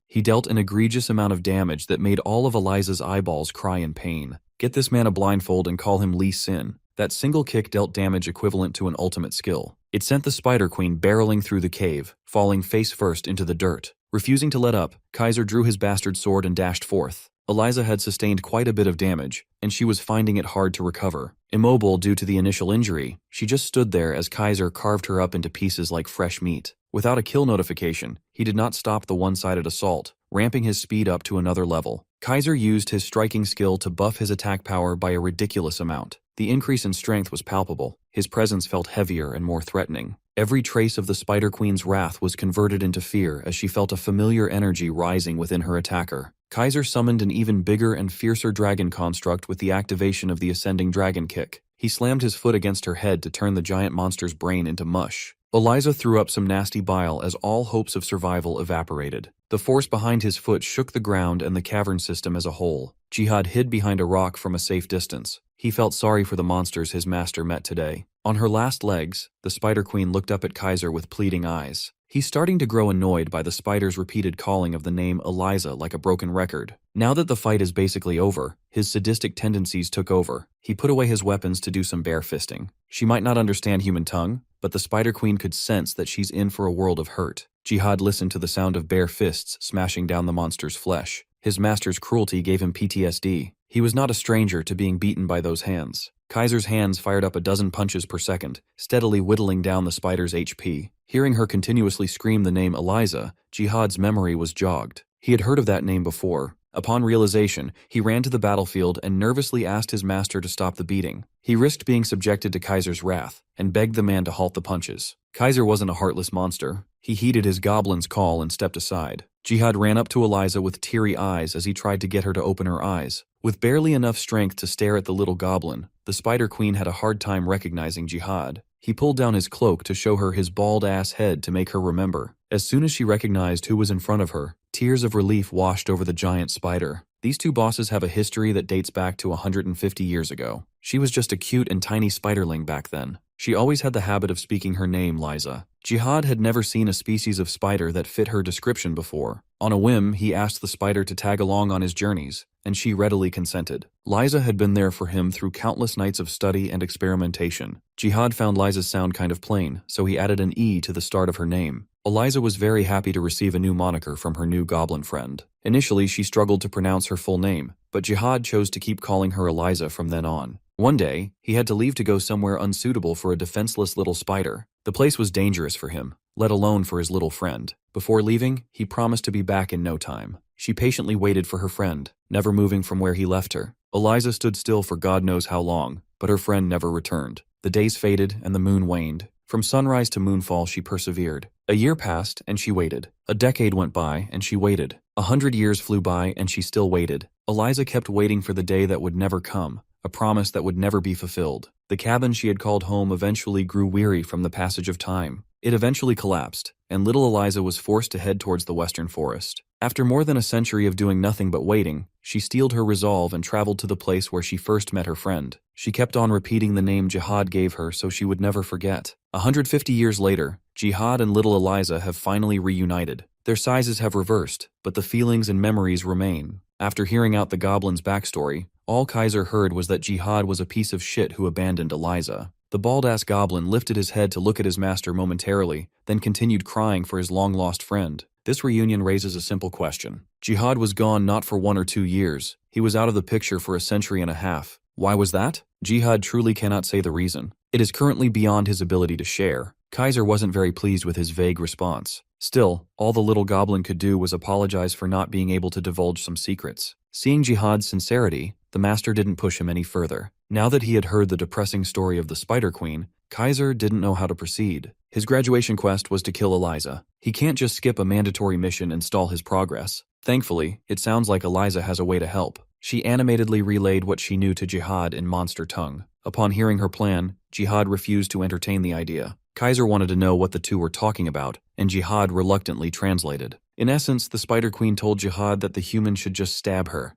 He dealt an egregious amount of damage that made all of Eliza's eyeballs cry in pain. Get this man a blindfold and call him Lee Sin. That single kick dealt damage equivalent to an ultimate skill. It sent the Spider Queen barreling through the cave, falling face first into the dirt. Refusing to let up, Kaiser drew his bastard sword and dashed forth. Eliza had sustained quite a bit of damage, and she was finding it hard to recover. Immobile due to the initial injury, she just stood there as Kaiser carved her up into pieces like fresh meat. Without a kill notification, he did not stop the one-sided assault, ramping his speed up to another level. Kaiser used his striking skill to buff his attack power by a ridiculous amount. The increase in strength was palpable. His presence felt heavier and more threatening. Every trace of the Spider Queen's wrath was converted into fear as she felt a familiar energy rising within her attacker. Kaiser summoned an even bigger and fiercer dragon construct with the activation of the Ascending Dragon kick. He slammed his foot against her head to turn the giant monster's brain into mush. Eliza threw up some nasty bile as all hopes of survival evaporated. The force behind his foot shook the ground and the cavern system as a whole. Jihad hid behind a rock from a safe distance. He felt sorry for the monsters his master met today. On her last legs, the Spider Queen looked up at Kaiser with pleading eyes. He's starting to grow annoyed by the spider's repeated calling of the name Eliza like a broken record. Now that the fight is basically over, his sadistic tendencies took over. He put away his weapons to do some bare fisting. She might not understand human tongue, but the Spider Queen could sense that she's in for a world of hurt. Jihad listened to the sound of bare fists smashing down the monster's flesh. His master's cruelty gave him PTSD. He was not a stranger to being beaten by those hands. Kaiser's hands fired up a dozen punches per second, steadily whittling down the spider's HP. Hearing her continuously scream the name Eliza, Jihad's memory was jogged. He had heard of that name before. Upon realization, he ran to the battlefield and nervously asked his master to stop the beating. He risked being subjected to Kaiser's wrath, and begged the man to halt the punches. Kaiser wasn't a heartless monster. He heeded his goblin's call and stepped aside. Jihad ran up to Eliza with teary eyes as he tried to get her to open her eyes. With barely enough strength to stare at the little goblin, the Spider Queen had a hard time recognizing Jihad. He pulled down his cloak to show her his bald-ass head to make her remember. As soon as she recognized who was in front of her, tears of relief washed over the giant spider. These two bosses have a history that dates back to 150 years ago. She was just a cute and tiny spiderling back then. She always had the habit of speaking her name, Liza. Jihad had never seen a species of spider that fit her description before. On a whim, he asked the spider to tag along on his journeys, and she readily consented. Liza had been there for him through countless nights of study and experimentation. Jihad found Liza's sound kind of plain, so he added an E to the start of her name. Eliza was very happy to receive a new moniker from her new goblin friend. Initially, she struggled to pronounce her full name, but Jihad chose to keep calling her Eliza from then on. One day, he had to leave to go somewhere unsuitable for a defenseless little spider. The place was dangerous for him, let alone for his little friend. Before leaving, he promised to be back in no time. She patiently waited for her friend, never moving from where he left her. Eliza stood still for God knows how long, but her friend never returned. The days faded and the moon waned. From sunrise to moonfall, she persevered. A year passed, and she waited. A decade went by, and she waited. 100 years flew by, and she still waited. Eliza kept waiting for the day that would never come, a promise that would never be fulfilled. The cabin she had called home eventually grew weary from the passage of time. It eventually collapsed, and little Eliza was forced to head towards the western forest. After more than a century of doing nothing but waiting, she steeled her resolve and traveled to the place where she first met her friend. She kept on repeating the name Jihad gave her so she would never forget. 150 years later, Jihad and little Eliza have finally reunited. Their sizes have reversed, but the feelings and memories remain. After hearing out the goblin's backstory, all Kaiser heard was that Jihad was a piece of shit who abandoned Eliza. The bald-ass goblin lifted his head to look at his master momentarily, then continued crying for his long-lost friend. This reunion raises a simple question. Jihad was gone not for 1 or 2 years. He was out of the picture for a century and a half. Why was that? Jihad truly cannot say the reason. It is currently beyond his ability to share. Kaiser wasn't very pleased with his vague response. Still, all the little goblin could do was apologize for not being able to divulge some secrets. Seeing Jihad's sincerity, the master didn't push him any further. Now that he had heard the depressing story of the Spider Queen, Kaiser didn't know how to proceed. His graduation quest was to kill Eliza. He can't just skip a mandatory mission and stall his progress. Thankfully, it sounds like Eliza has a way to help. She animatedly relayed what she knew to Jihad in monster tongue. Upon hearing her plan, Jihad refused to entertain the idea. Kaiser wanted to know what the two were talking about, and Jihad reluctantly translated. In essence, the Spider Queen told Jihad that the human should just stab her.